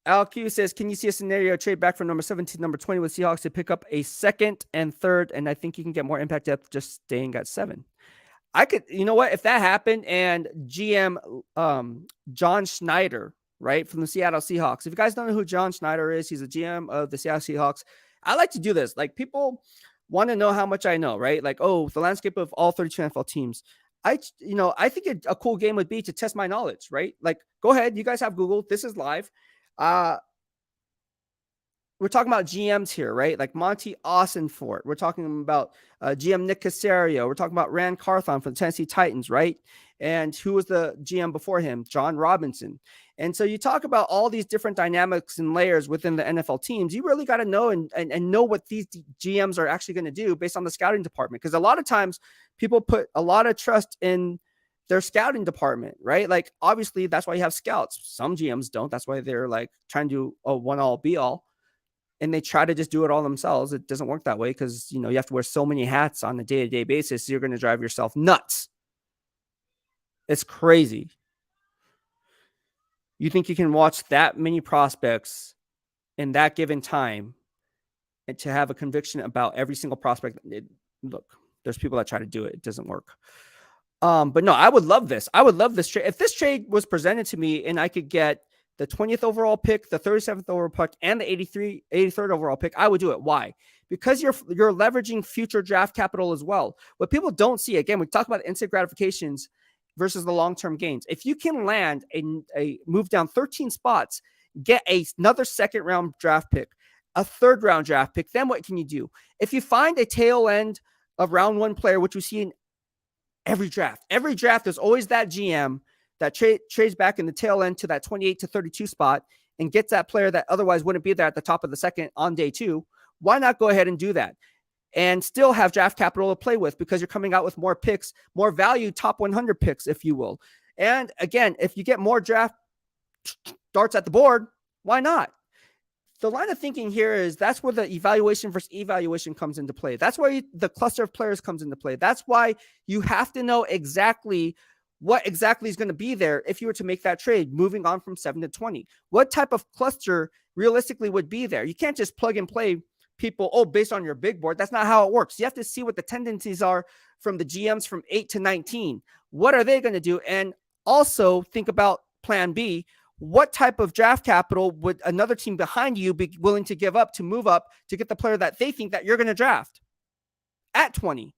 LQ says, can you see a scenario trade back from number 17 to number 20 with Seahawks to pick up a second and third? And I think you can get more impact depth just staying at 7. I could, you know what, if that happened and GM John Schneider, right, from the Seattle Seahawks. If you guys don't know who John Schneider is, he's a GM of the Seattle Seahawks. I like to do this. Like, people want to know how much I know, right? Like, oh, the landscape of all 32 NFL teams. I think a cool game would be to test my knowledge, right? Like, go ahead. You guys have Google. This is live. We're talking about GMs here, right? Like Monty Austinfort. We're talking about GM Nick Caserio. We're talking about Rand Carthon from the Tennessee Titans, right? And who was the GM before him? John Robinson. And so you talk about all these different dynamics and layers within the NFL teams. You really got to know and know what these GMs are actually going to do based on the scouting department. Because a lot of times people put a lot of trust in their scouting department, right? Like, obviously, that's why you have scouts. Some GMs don't. That's why they're like trying to do a one all be all. And they try to just do it all themselves. It doesn't work that way because, you have to wear so many hats on a day-to-day basis. You're going to drive yourself nuts. It's crazy. You think you can watch that many prospects in that given time and to have a conviction about every single prospect? Look, there's people that try to do it. It doesn't work. But no, I would love this. I would love this trade. If this trade was presented to me and I could get the 20th overall pick, the 37th overall pick, and the 83rd overall pick, I would do it. Why? Because you're leveraging future draft capital as well. What people don't see, again, we talk about instant gratifications versus the long-term gains. If you can land a move down 13 spots, get another second-round draft pick, a third-round draft pick, then what can you do? If you find a tail end of round one player, which we see in every draft, there's always that GM that trades back in the tail end to that 28 to 32 spot and gets that player that otherwise wouldn't be there at the top of the second on day two. Why not go ahead and do that and still have draft capital to play with, because you're coming out with more picks, more value, top 100 picks, if you will. And again, if you get more draft darts at the board, why not? The line of thinking here is that's where the evaluation versus evaluation comes into play. That's why the cluster of players comes into play. That's why you have to know exactly what exactly is going to be there if you were to make that trade, moving on from 7 to 20. What type of cluster realistically would be there? You can't just plug and play people, based on your big board. That's not how it works. You have to see what the tendencies are from the GMs from 8 to 19. What are they going to do? And also think about plan B. What type of draft capital would another team behind you be willing to give up to move up to get the player that they think that you're going to draft at 20?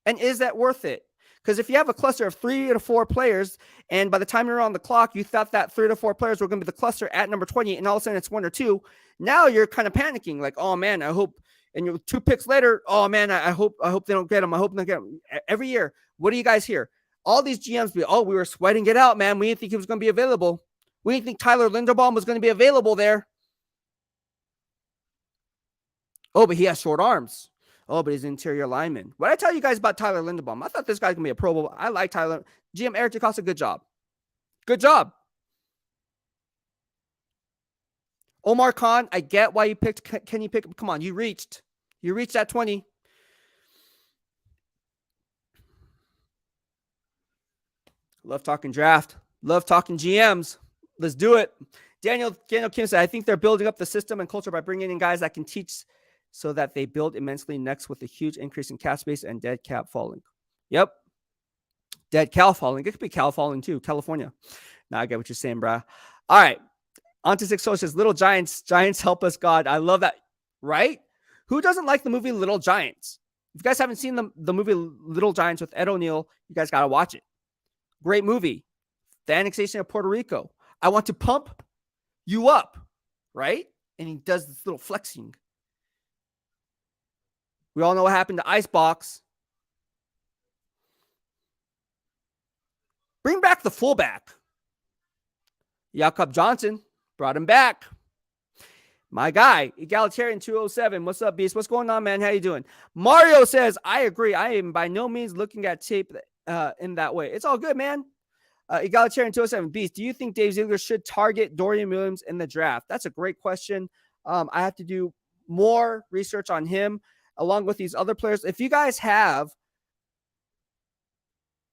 And is that worth it? Because if you have a cluster of 3 to 4 players, and by the time you're on the clock, you thought that 3 to 4 players were going to be the cluster at number 20, and all of a sudden it's 1 or 2, now you're kind of panicking, like, oh man, I hope. And you're 2 picks later, oh man, I hope they don't get him. I hope they don't get him. Every year, what do you guys hear? All these GMs be, we were sweating it out, man. We didn't think he was going to be available. We didn't think Tyler Linderbaum was going to be available there. Oh, but he has short arms. Oh, but he's an interior lineman. What did I tell you guys about Tyler Linderbaum? I thought this guy's going to be a Pro Bowl. I like Tyler. GM Eric DeCosta, good job. Good job. Omar Khan, I get why you picked Kenny Pickett. Come on, you reached that 20. Love talking draft. Love talking GMs. Let's do it. Daniel Kim said, I think they're building up the system and culture by bringing in guys that can teach so that they build immensely next with a huge increase in cap space and dead cap falling. Yep. Dead Cal falling. It could be Cal falling too. California. Now I get what you're saying, brah. All right. On to 6 says, Little Giants. Giants help us, God. I love that. Right? Who doesn't like the movie Little Giants? If you guys haven't seen the movie Little Giants with Ed O'Neill, you guys got to watch it. Great movie. The annexation of Puerto Rico. I want to pump you up. Right? And he does this little flexing. We all know what happened to Icebox. Bring back the fullback. Jakob Johnson. Brought him back. My guy, Egalitarian 207. What's up, Beast? What's going on, man? How you doing? Mario says, I agree. I am by no means looking at tape in that way. It's all good, man. Egalitarian 207. Beast, do you think Dave Ziegler should target Dorian Williams in the draft? That's a great question. I have to do more research on him along with these other players. If you guys have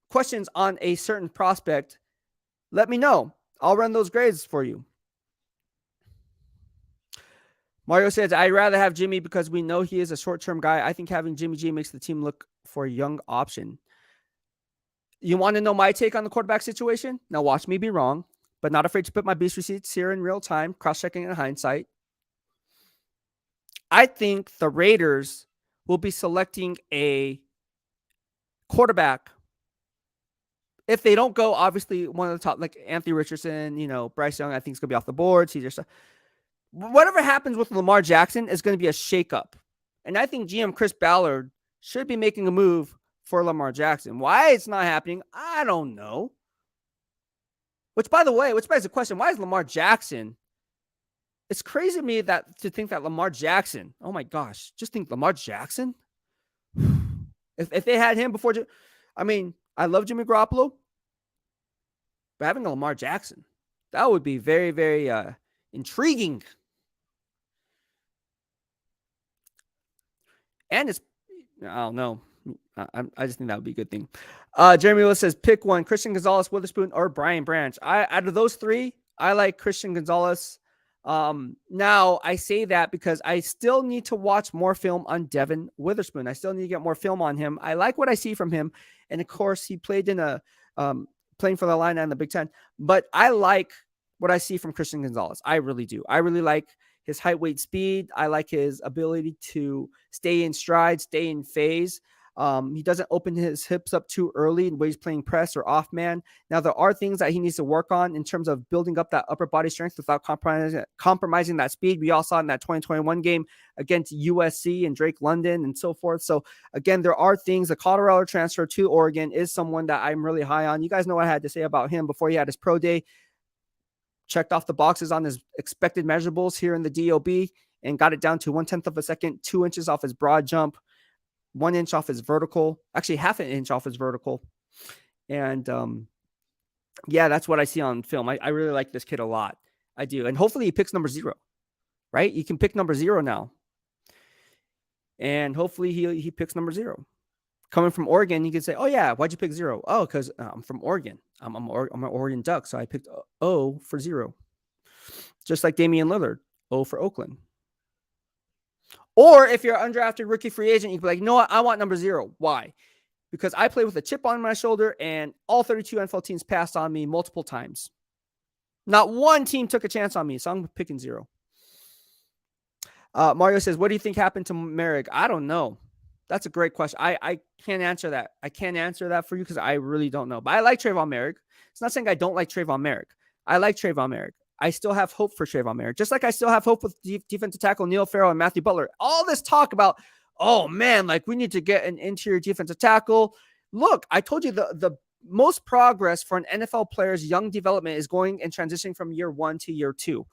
questions on a certain prospect, let me know. I'll run those grades for you. Mario says, I'd rather have Jimmy because we know he is a short-term guy. I think having Jimmy G makes the team look for a young option. You want to know my take on the quarterback situation? Now watch me be wrong, but not afraid to put my beast receipts here in real time, cross-checking in hindsight. I think the Raiders will be selecting a quarterback. If they don't go, obviously, one of the top, like Anthony Richardson, Bryce Young, I think is going to be off the board. Whatever happens with Lamar Jackson is going to be a shakeup. And I think GM Chris Ballard should be making a move for Lamar Jackson. Why it's not happening, I don't know. Which, by the way, begs the question, why is Lamar Jackson? It's crazy to me to think that Lamar Jackson, oh my gosh, just think Lamar Jackson. If they had him before, I love Jimmy Garoppolo, but having a Lamar Jackson, that would be very, very intriguing. And it's, I don't know. I just think that would be a good thing. Jeremy Willis says, pick one: Christian Gonzalez, Witherspoon, or Brian Branch. Out of those three, I like Christian Gonzalez. Now I say that because I still need to watch more film on Devin Witherspoon. I still need to get more film on him. I like what I see from him, and of course, he played in playing for the line in the Big Ten. But I like what I see from Christian Gonzalez. I really do. I really like his height, weight, speed. I like his ability to stay in stride, stay in phase. He doesn't open his hips up too early when he's playing press or off man. Now, there are things that he needs to work on in terms of building up that upper body strength without compromising that speed. We all saw in that 2021 game against USC and Drake London and so forth. So, again, there are things. The Colorado transfer to Oregon is someone that I'm really high on. You guys know what I had to say about him before he had his pro day. Checked off the boxes on his expected measurables here in the DOB and got it down to 1/10 of a second, 2 inches off his broad jump, 1 inch off his vertical, actually half an inch off his vertical. And yeah, that's what I see on film. I really like this kid a lot. I do. And hopefully he picks number 0, right? You can pick number 0 now. And hopefully he picks number 0. Coming from Oregon, you can say, oh, yeah, why'd you pick 0? Oh, because I'm from Oregon. I'm an Oregon Duck, so I picked O for 0. Just like Damian Lillard, O for Oakland. Or if you're an undrafted rookie free agent, you can be like, you know what? I want number 0. Why? Because I play with a chip on my shoulder, and all 32 NFL teams passed on me multiple times. Not one team took a chance on me, so I'm picking 0. Mario says, what do you think happened to Merrick? I don't know. That's a great question. I can't answer that. I can't answer that for you because I really don't know. But I like Trayvon Merrick. It's not saying I don't like Trayvon Merrick. I like Trayvon Merrick. I still have hope for Trayvon Merrick. Just like I still have hope with defensive tackle Neil Farrell and Matthew Butler. All this talk about, oh, man, like we need to get an interior defensive tackle. Look, I told you the most progress for an NFL player's young development is going and transitioning from year 1 to year 2.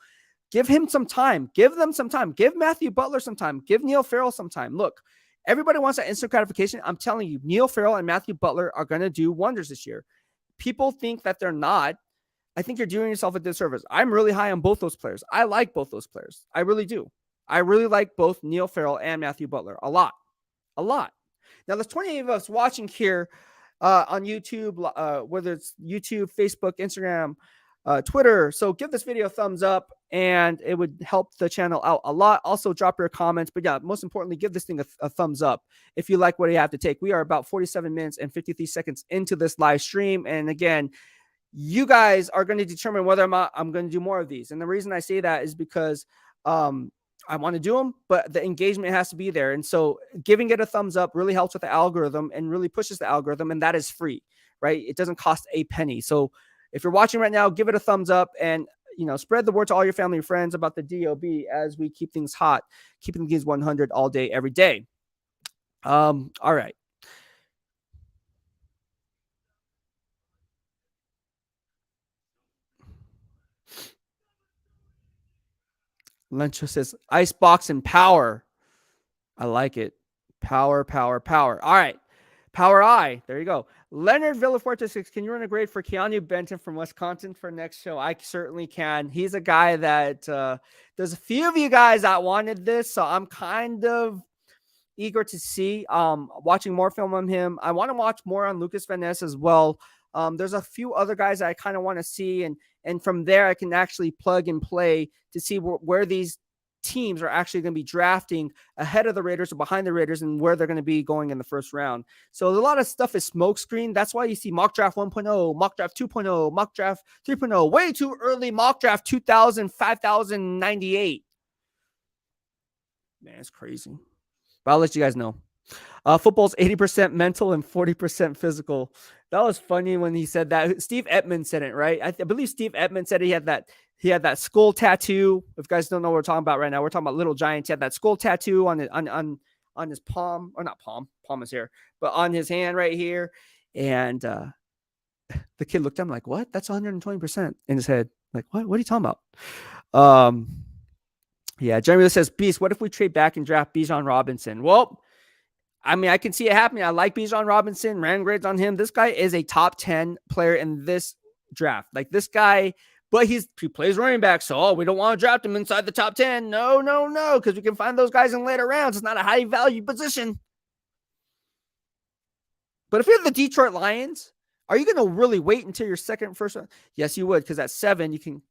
Give him some time. Give them some time. Give Matthew Butler some time. Give Neil Farrell some time. Look, everybody wants that instant gratification. I'm telling you, Neil Farrell and Matthew Butler are going to do wonders this year. People think that they're not. I think you're doing yourself a disservice. I'm really high on both those players. I like both those players. I really do. I really like both Neil Farrell and Matthew Butler a lot. A lot. Now, there's 28 of us watching here on YouTube, whether it's YouTube, Facebook, Instagram, Twitter. So give this video a thumbs up and it would help the channel out a lot. Also drop your comments, but yeah, most importantly, give this thing a thumbs up if you like what you have to take. We are about 47 minutes and 53 seconds into this live stream. And again, you guys are going to determine whether I'm going to do more of these. And the reason I say that is because I want to do them, but the engagement has to be there. And so giving it a thumbs up really helps with the algorithm and really pushes the algorithm. And that is free, right? It doesn't cost a penny. So if you're watching right now, give it a thumbs up and, spread the word to all your family and friends about the DOB as we keep things hot, keeping things 100 all day, every day. All right. Lencho says, Icebox and Power. I like it. Power, power, power. All right. Power I. There you go. Leonard Villafuerte says, can you run a grade for Keanu Benton from Wisconsin for next show? I certainly can. He's a guy that there's a few of you guys that wanted this, so I'm kind of eager to see. Watching more film on him. I want to watch more on Lucas Van Ness as well. There's a few other guys that I kind of want to see, and from there I can actually plug and play to see where these teams are actually going to be drafting ahead of the Raiders or behind the Raiders and where they're going to be going in the first round. So a lot of stuff is smokescreen. That's why you see mock draft 1.0, mock draft 2.0, mock draft 3.0, way too early mock draft 2000, 5098. Man, it's crazy. But I'll let you guys know. Football's 80% mental and 40% physical. That was funny when he said that. Steve Ettman said it, right? I believe Steve Ettman said he had that skull tattoo. If you guys don't know what we're talking about right now, we're talking about Little Giants. He had that skull tattoo on his palm, or not palm. Palm is here, but on his hand right here. And the kid looked at him like, "What? That's 120% in his head." Like, what? What are you talking about? Yeah. Jeremy says, "Beast, what if we trade back and draft Bijan Robinson?" Well, I mean, I can see it happening. I like Bijan Robinson, ran grades on him. This guy is a top 10 player in this draft. Like this guy, but he plays running back. So we don't want to draft him inside the top 10. No, because we can find those guys in later rounds. It's not a high value position. But if you're the Detroit Lions, are you going to really wait until your first round? Yes, you would, because at 7, you can.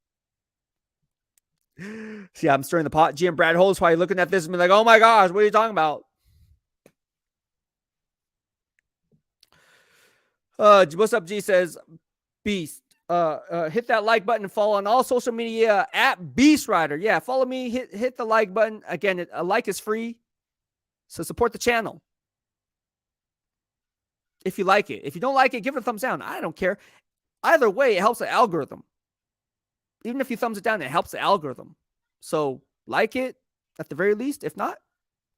See, I'm stirring the pot. GM Brad Holt's probably looking at this and be like, oh my gosh, what are you talking about? What's up, G says, Beast. Hit that like button and follow on all social media at BEASTwriter. Yeah, follow me. Hit the like button. Again, a like is free, so support the channel. If you like it. If you don't like it, give it a thumbs down. I don't care. Either way, it helps the algorithm. Even if you thumbs it down, it helps the algorithm. So like it at the very least. If not,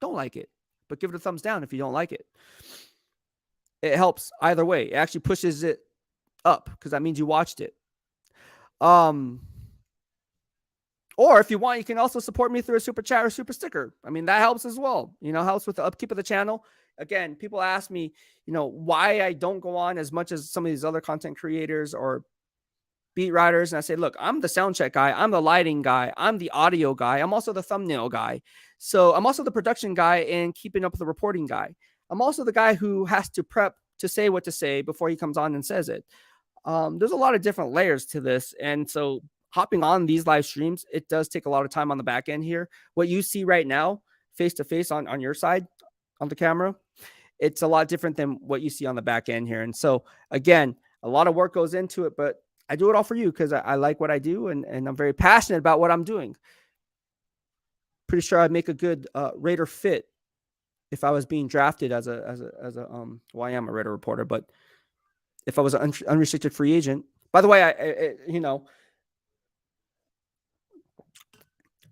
don't like it. But give it a thumbs down if you don't like it. It helps either way. It actually pushes it up because that means you watched it. Or if you want, you can also support me through a super chat or super sticker. I mean, that helps as well. Helps with the upkeep of the channel. Again, people ask me, why I don't go on as much as some of these other content creators or beat writers. And I say, look, I'm the sound check guy. I'm the lighting guy. I'm the audio guy. I'm also the thumbnail guy. So I'm also the production guy and keeping up with the reporting guy. I'm also the guy who has to prep to say what to say before he comes on and says it. There's a lot of different layers to this. And so hopping on these live streams, it does take a lot of time on the back end here. What you see right now, face to face on your side, on the camera, it's a lot different than what you see on the back end here. And so again, a lot of work goes into it, but I do it all for you because I like what I do and I'm very passionate about what I'm doing. Pretty sure I'd make a good Raider fit if I was being drafted as well, I am a Raider reporter, but if I was an unrestricted free agent. By the way,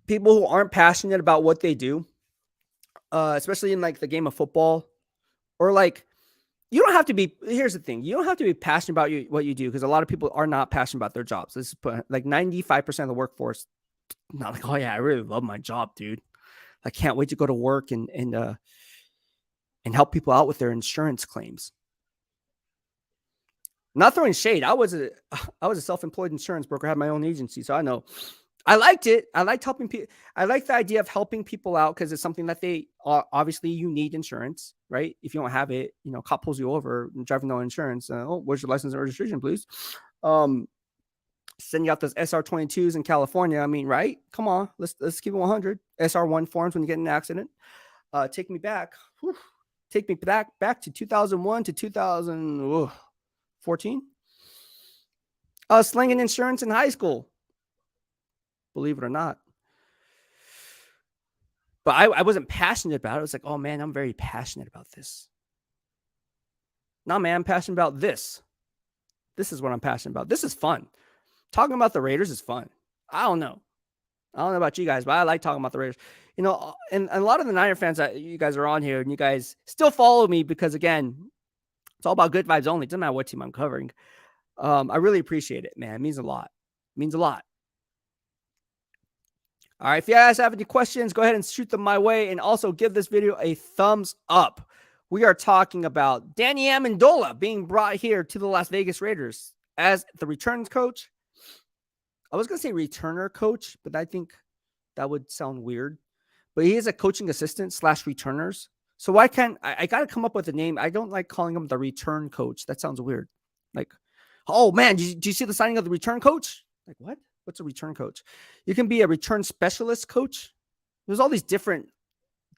people who aren't passionate about what they do, especially in like the game of football, or like, you don't have to be. Here's the thing: you don't have to be passionate about what you do, because a lot of people are not passionate about their jobs. This is like 95% of the workforce. Not like, oh yeah, I really love my job, dude. I can't wait to go to work and help people out with their insurance claims. Not throwing shade. I was a self-employed insurance broker. I had my own agency, so I know. I liked it. I liked helping people. I like the idea of helping people out because it's something that they obviously you need insurance, right? If you don't have it, cop pulls you over and driving no insurance. Where's your license and registration, please? Send you out those SR22s in California. I mean, right? Come on, let's keep it 100. SR1 forms when you get in an accident. Take me back. Whew. Take me back to 2001 to 2014. I was slinging insurance in high school. Believe it or not. But I wasn't passionate about it. I was like, oh man, I'm very passionate about this. No, man, I'm passionate about this. This is what I'm passionate about. This is fun. Talking about the Raiders is fun. I don't know about you guys, but I like talking about the Raiders. And a lot of the Niner fans that you guys are on here and you guys still follow me because, again, it's all about good vibes only. It doesn't matter what team I'm covering. I really appreciate it, man. It means a lot. It means a lot. All right, if you guys have any questions, go ahead and shoot them my way. And also give this video a thumbs up. We are talking about Danny Amendola being brought here to the Las Vegas Raiders as the returns coach. I was going to say returner coach, but I think that would sound weird. But he is a coaching assistant / returners. So why can't I got to come up with a name? I don't like calling him the return coach. That sounds weird. Like, oh man, do you see the signing of the return coach? Like, what? What's a return coach? You can be a return specialist coach. There's all these different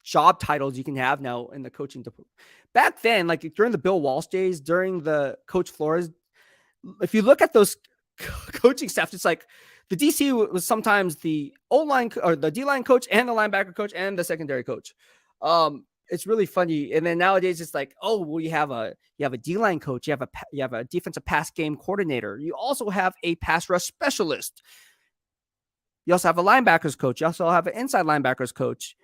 job titles you can have now in the coaching department. Back then, like during the Bill Walsh days, during the Coach Flores, if you look at those coaching staff, it's like the DC was sometimes the O-line or the D-line coach and the linebacker coach and the secondary coach. It's really funny. And then nowadays it's like, oh, well, you have a D-line coach, you have a defensive pass game coordinator. You also have a pass rush specialist. You also have a linebackers coach. You also have an inside linebackers coach.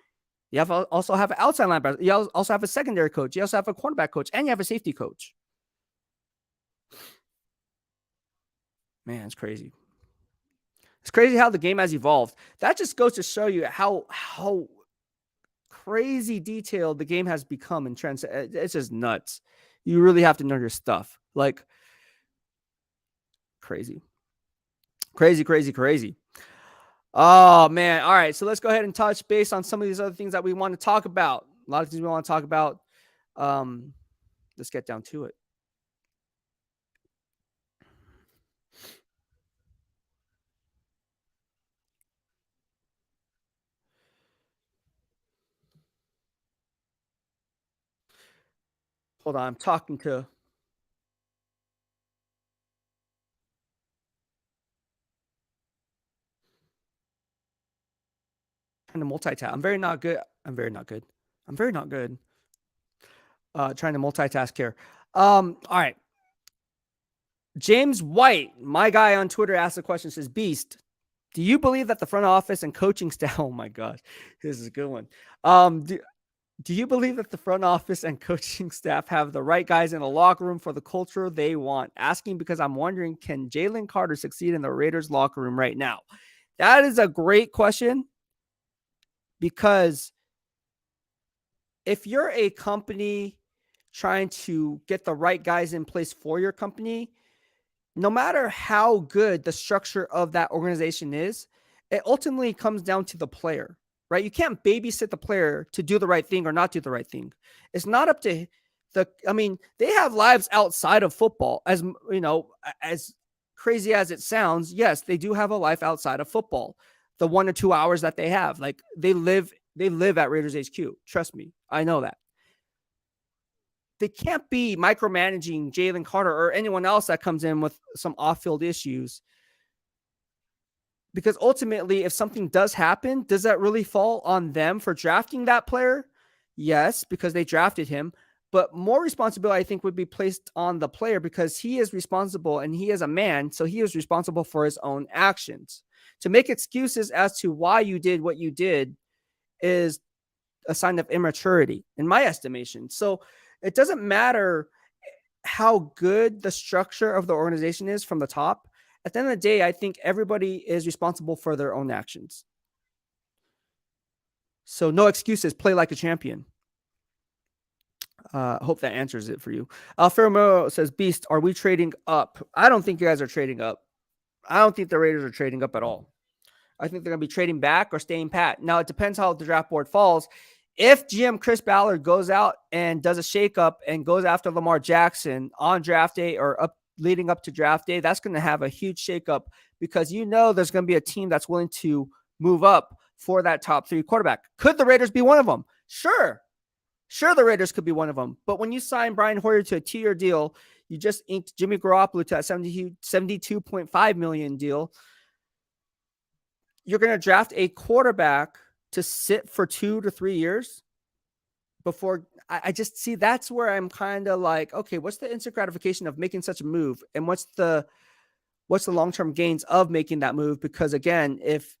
You also have an outside linebacker. You also have a secondary coach. You also have a cornerback coach, and you have a safety coach. Man, it's crazy. It's crazy how the game has evolved. That just goes to show you how crazy detailed the game has become in trends. It's just nuts. You really have to know your stuff. Like crazy. Crazy. Oh man. All right. So let's go ahead and touch base on some of these other things that we want to talk about. A lot of things we want to talk about. Let's get down to it. Hold on. I'm talking to trying to multitask. I'm very not good. Trying to multitask here. All right. James White, my guy on Twitter, asked a question. Says, Beast, do you believe that the front office and coaching staff? Oh my gosh, this is a good one. Do you believe that the front office and coaching staff have the right guys in the locker room for the culture they want? Asking because I'm wondering, can Jalen Carter succeed in the Raiders locker room right now? That is a great question, because if you're a company trying to get the right guys in place for your company, no matter how good the structure of that organization is, it ultimately comes down to the player, right? You can't babysit the player to do the right thing or not do the right thing. It's not up to they have lives outside of football. As you know, as crazy as it sounds, yes, they do have a life outside of football. The 1 or 2 hours that they have, like they live at Raiders HQ. Trust me, I know that. They can't be micromanaging Jalen Carter or anyone else that comes in with some off-field issues, because ultimately, if something does happen, does that really fall on them for drafting that player? Yes, because they drafted him, but more responsibility, I think, would be placed on the player, because he is responsible and he is a man, so he is responsible for his own actions. To make excuses as to why you did what you did is a sign of immaturity, in my estimation. So it doesn't matter how good the structure of the organization is from the top. At the end of the day, I think everybody is responsible for their own actions. So no excuses. Play like a champion. Hope that answers it for you. Alfaro says, Beast, are we trading up? I don't think you guys are trading up. I don't think the Raiders are trading up at all. I think they're going to be trading back or staying pat. Now, it depends how the draft board falls. If GM Chris Ballard goes out and does a shakeup and goes after Lamar Jackson on draft day or leading up to draft day, that's going to have a huge shakeup, because there's going to be a team that's willing to move up for that top 3 quarterback. Could the Raiders be one of them? Sure, the Raiders could be one of them. But when you sign Brian Hoyer to a 2-year deal, you just inked Jimmy Garoppolo to a $72.5 million deal. You're going to draft a quarterback to sit for 2 to 3 years before. I just see that's where I'm kind of like, okay, what's the instant gratification of making such a move, and what's the long-term gains of making that move? Because again, if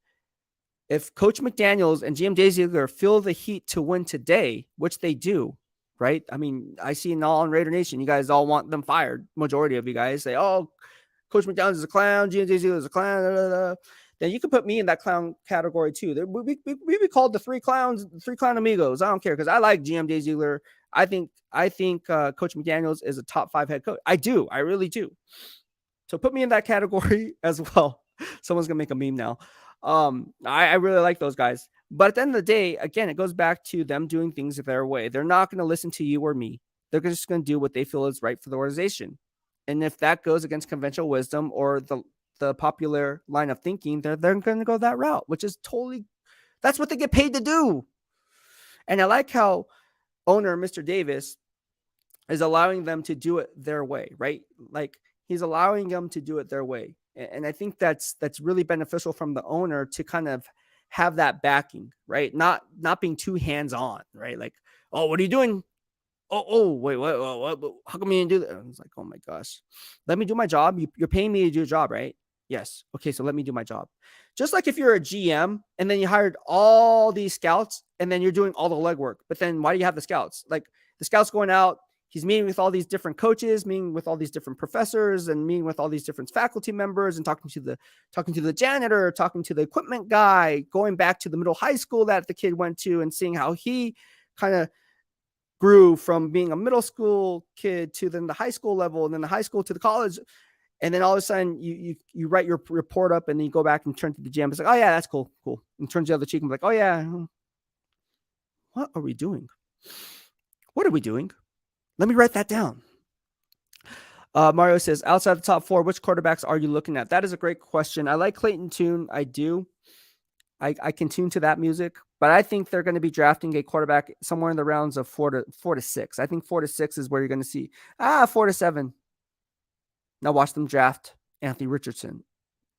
Coach McDaniels and GM Ziegler feel the heat to win today, which they do, right? I mean, I see it all on Raider Nation. You guys all want them fired. Majority of you guys say, "Oh, Coach McDaniels is a clown. GM Ziegler is a clown." Blah, blah, blah. Then you can put me in that clown category too. We be called the 3 clowns, 3 clown amigos. I don't care, because I like GM Ziegler. I think Coach McDaniels is a top 5 head coach. I really do. So put me in that category as well. Someone's gonna make a meme now. I really like those guys. But at the end of the day, again, it goes back to them doing things their way. They're not going to listen to you or me. They're just going to do what they feel is right for the organization. And if that goes against conventional wisdom or the popular line of thinking, they're going to go that route, which is that's what they get paid to do. And I like how owner Mr. Davis is allowing them to do it their way, right? Like, he's allowing them to do it their way. And I think that's really beneficial from the owner to kind of have that backing, right? Not being too hands-on, right? Like, oh, what are you doing? Oh, wait, what? How come you didn't do that? I was like, oh my gosh, let me do my job. You're paying me to do a job, right? Yes. Okay, so let me do my job. Just like if you're a GM and then you hired all these scouts and then you're doing all the legwork, but then why do you have the scouts? Like, the scouts going out, he's meeting with all these different coaches, meeting with all these different professors, and meeting with all these different faculty members, and talking to the janitor, talking to the equipment guy, going back to the middle high school that the kid went to, and seeing how he kind of grew from being a middle school kid to then the high school level, and then the high school to the college. And then all of a sudden you write your report up, and then you go back and turn to the GM. It's like, oh yeah, that's cool. And turns the other cheek and be like, oh yeah, what are we doing? What are we doing? Let me write that down. Mario says, outside the top 4, which quarterbacks are you looking at? That is a great question. I like Clayton Tune. I do. I can tune to that music, but I think they're going to be drafting a quarterback somewhere in the rounds of 4 to 6. I think 4 to 6 is where you're going to see 4 to 7. Now watch them draft Anthony Richardson.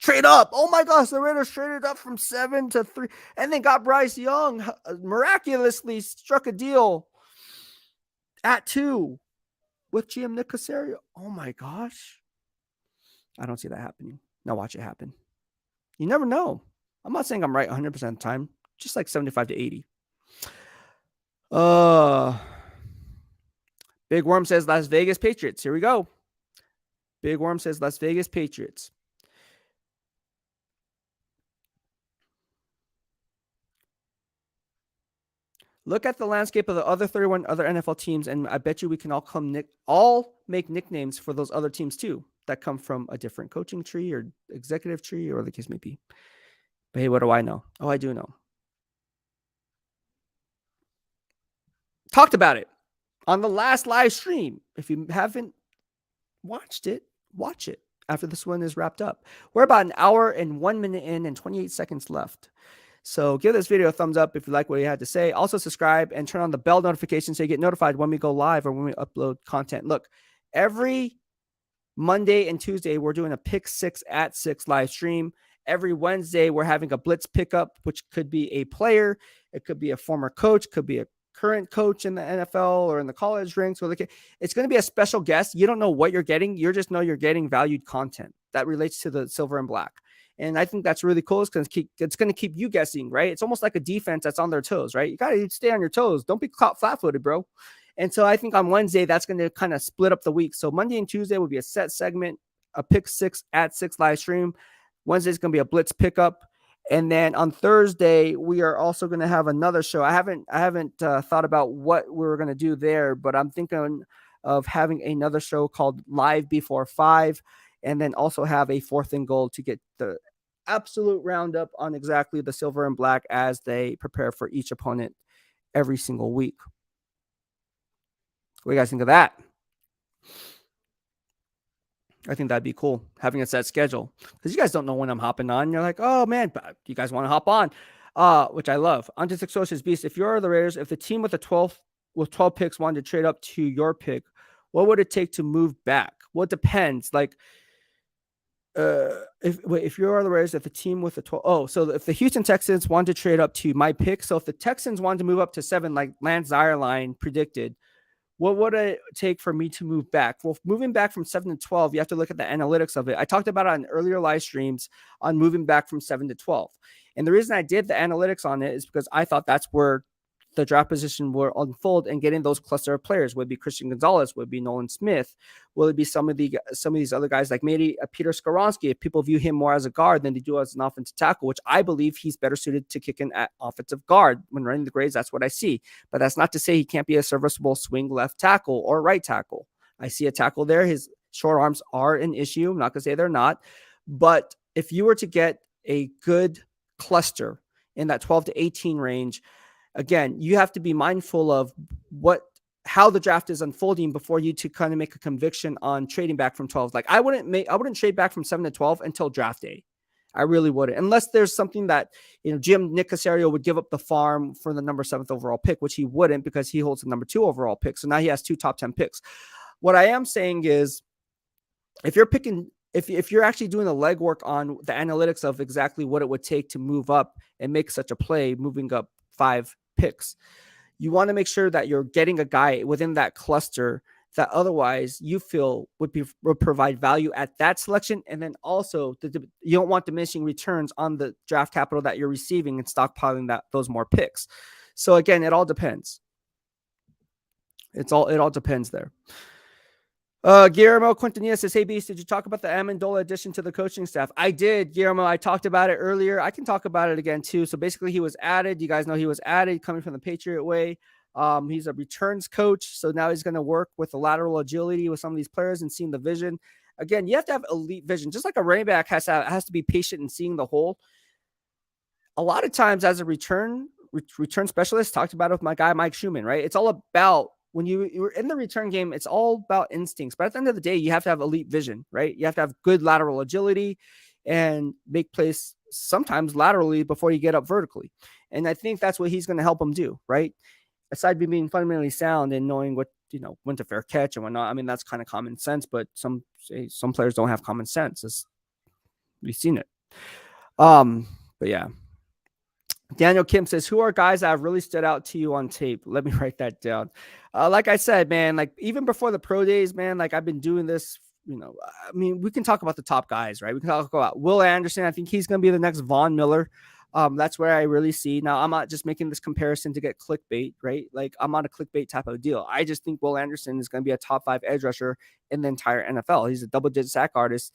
Trade up. Oh my gosh, the Raiders traded up from 7 to 3, and then got Bryce Young. Miraculously struck a deal at 2 with GM Nick Caserio. Oh my gosh. I don't see that happening. Now watch it happen. You never know. I'm not saying I'm right 100% of the time, just like 75 to 80. Big Worm says Las Vegas Patriots. Here we go. Big Worm says Las Vegas Patriots. Look at the landscape of the other 31 other NFL teams, and I bet you we can all make nicknames for those other teams too that come from a different coaching tree or executive tree, or the case may be. But hey, what do I know? Oh, I do know. Talked about it on the last live stream. If you haven't watched it, watch it after this one is wrapped up. We're about an hour and 1 minute in and 28 seconds left. So give this video a thumbs up if you like what he had to say. Also subscribe and turn on the bell notification so you get notified when we go live or when we upload content. Look, every Monday and Tuesday, we're doing a Pick 6 at 6 live stream. Every Wednesday, we're having a blitz pickup, which could be a player. It could be a former coach, could be a current coach in the NFL or in the college ranks. It's going to be a special guest. You don't know what you're getting. You just know you're getting valued content that relates to the silver and black. And I think that's really cool. It's going to keep you guessing, right? It's almost like a defense that's on their toes, right? You got to stay on your toes. Don't be caught flat-footed, bro. And so I think on Wednesday, that's going to kind of split up the week. So Monday and Tuesday will be a set segment, a Pick 6 at 6 live stream. Wednesday is going to be a blitz pickup. And then on Thursday, we are also going to have another show. I haven't thought about what we're going to do there, but I'm thinking of having another show called Live Before 5, and then also have a 4th and goal to get the absolute roundup on exactly the silver and black as they prepare for each opponent every single week. What do you guys think of that? I think that'd be cool, having a set schedule, because you guys don't know when I'm hopping on. You're like, oh man, but you guys want to hop on, which I love. On to Success Beast. If you're the Raiders, if the team with 12 picks wanted to trade up to your pick, what would it take to move back? Well, it depends. Like, if you're the Raiders, if the team with 12, so if the Houston Texans wanted to trade up to my pick, so if the Texans wanted to move up to 7, like Lance Zierlein predicted, what would it take for me to move back? Well, moving back from 7 to 12, you have to look at the analytics of it. I talked about it on earlier live streams on moving back from 7 to 12. And the reason I did the analytics on it is because I thought that's where the draft position will unfold, and getting those cluster of players. Would it be Christian Gonzalez? Would it be Nolan Smith? Will it be some of these other guys like maybe Peter Skoronski, if people view him more as a guard than they do as an offensive tackle, which I believe he's better suited to kick in at offensive guard. When running the grades, that's what I see. But that's not to say he can't be a serviceable swing left tackle or right tackle. I see a tackle there. His short arms are an issue. I'm not going to say they're not. But if you were to get a good cluster in that 12 to 18 range, again, you have to be mindful of how the draft is unfolding before you to kind of make a conviction on trading back from 12. Like I wouldn't trade back from 7 to 12 until draft day. I really wouldn't, unless there's something that, Jim Nick Caserio would give up the farm for the number 7th overall pick, which he wouldn't because he holds the number 2 overall pick. So now he has 2 top 10 picks. What I am saying is, if you're actually doing the legwork on the analytics of exactly what it would take to move up and make such a play, moving up 5 picks, you want to make sure that you're getting a guy within that cluster that otherwise you feel would provide value at that selection. And then also you don't want diminishing returns on the draft capital that you're receiving and stockpiling those more picks. So again, it all depends. It all depends there. Guillermo Quintanilla says, "Hey Beast, did you talk about the Amendola addition to the coaching staff?" I did, Guillermo. I talked about it earlier. I can talk about it again too. So basically, he was added. You guys know he was added coming from the Patriot way. He's a returns coach, so now he's going to work with the lateral agility with some of these players and seeing the vision. Again, you have to have elite vision, just like a running back has to be patient in seeing the hole. A lot of times, as a return specialist, talked about it with my guy Mike Schumann. Right? It's all about when you're in the return game, it's all about instincts. But at the end of the day, you have to have elite vision, right? You have to have good lateral agility and make plays sometimes laterally before you get up vertically. And I think that's what he's going to help him do, right? Aside from being fundamentally sound and knowing what, when to fair catch and whatnot. I mean, that's kind of common sense, but some players don't have common sense. We've seen it. But yeah. Daniel Kim says, "Who are guys that have really stood out to you on tape?" Let me write that down. Like I said, man, like even before the pro days, man, like I've been doing this, I mean, we can talk about the top guys, right? We can talk about Will Anderson. I think he's going to be the next Von Miller. That's where I really see. Now, I'm not just making this comparison to get clickbait, right? Like I'm not a clickbait type of deal. I just think Will Anderson is going to be a top 5 edge rusher in the entire NFL. He's a double-digit sack artist,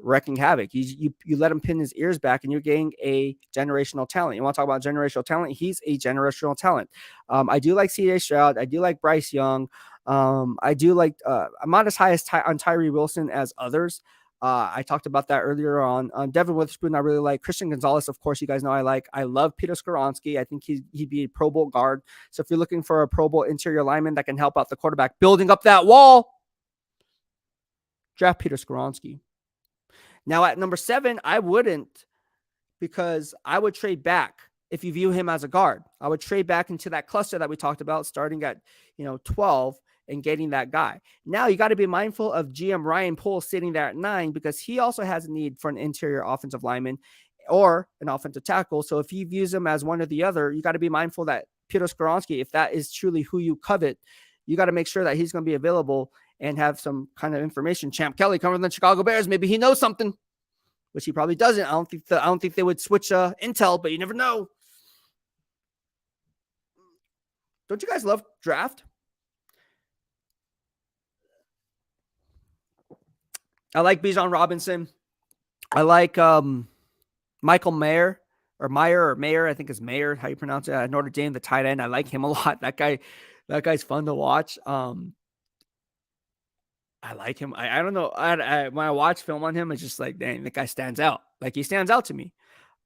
wrecking havoc. You let him pin his ears back and you're getting a generational talent. You want to talk about generational talent? He's a generational talent. I do like C.J. Stroud. I do like Bryce Young. I do like, I'm not as high as on Tyree Wilson as others. I talked about that earlier on. Devin Witherspoon, I really like. Christian Gonzalez, of course, you guys know I like. I love Peter Skoronski. I think he'd be a Pro Bowl guard. So if you're looking for a Pro Bowl interior lineman that can help out the quarterback building up that wall, draft Peter Skoronski. Now at number 7, I wouldn't, because I would trade back if you view him as a guard. I would trade back into that cluster that we talked about, starting at 12 and getting that guy. Now you got to be mindful of GM Ryan Poole sitting there at 9, because he also has a need for an interior offensive lineman or an offensive tackle. So if he views him as one or the other, you got to be mindful that Peter Skoronski, if that is truly who you covet, you got to make sure that he's going to be available and have some kind of information. Champ Kelly coming from the Chicago Bears, maybe he knows something, which he probably doesn't. I don't think they would switch intel, but you never know. Don't you guys love draft? I like Bijan Robinson. I like Michael Mayer or Mayer. I think it's Mayer, how you pronounce it. Notre Dame, the tight end. I like him a lot. That guy's fun to watch. I like him. I don't know. When I watch film on him, it's just like, dang, that guy stands out. Like he stands out to me.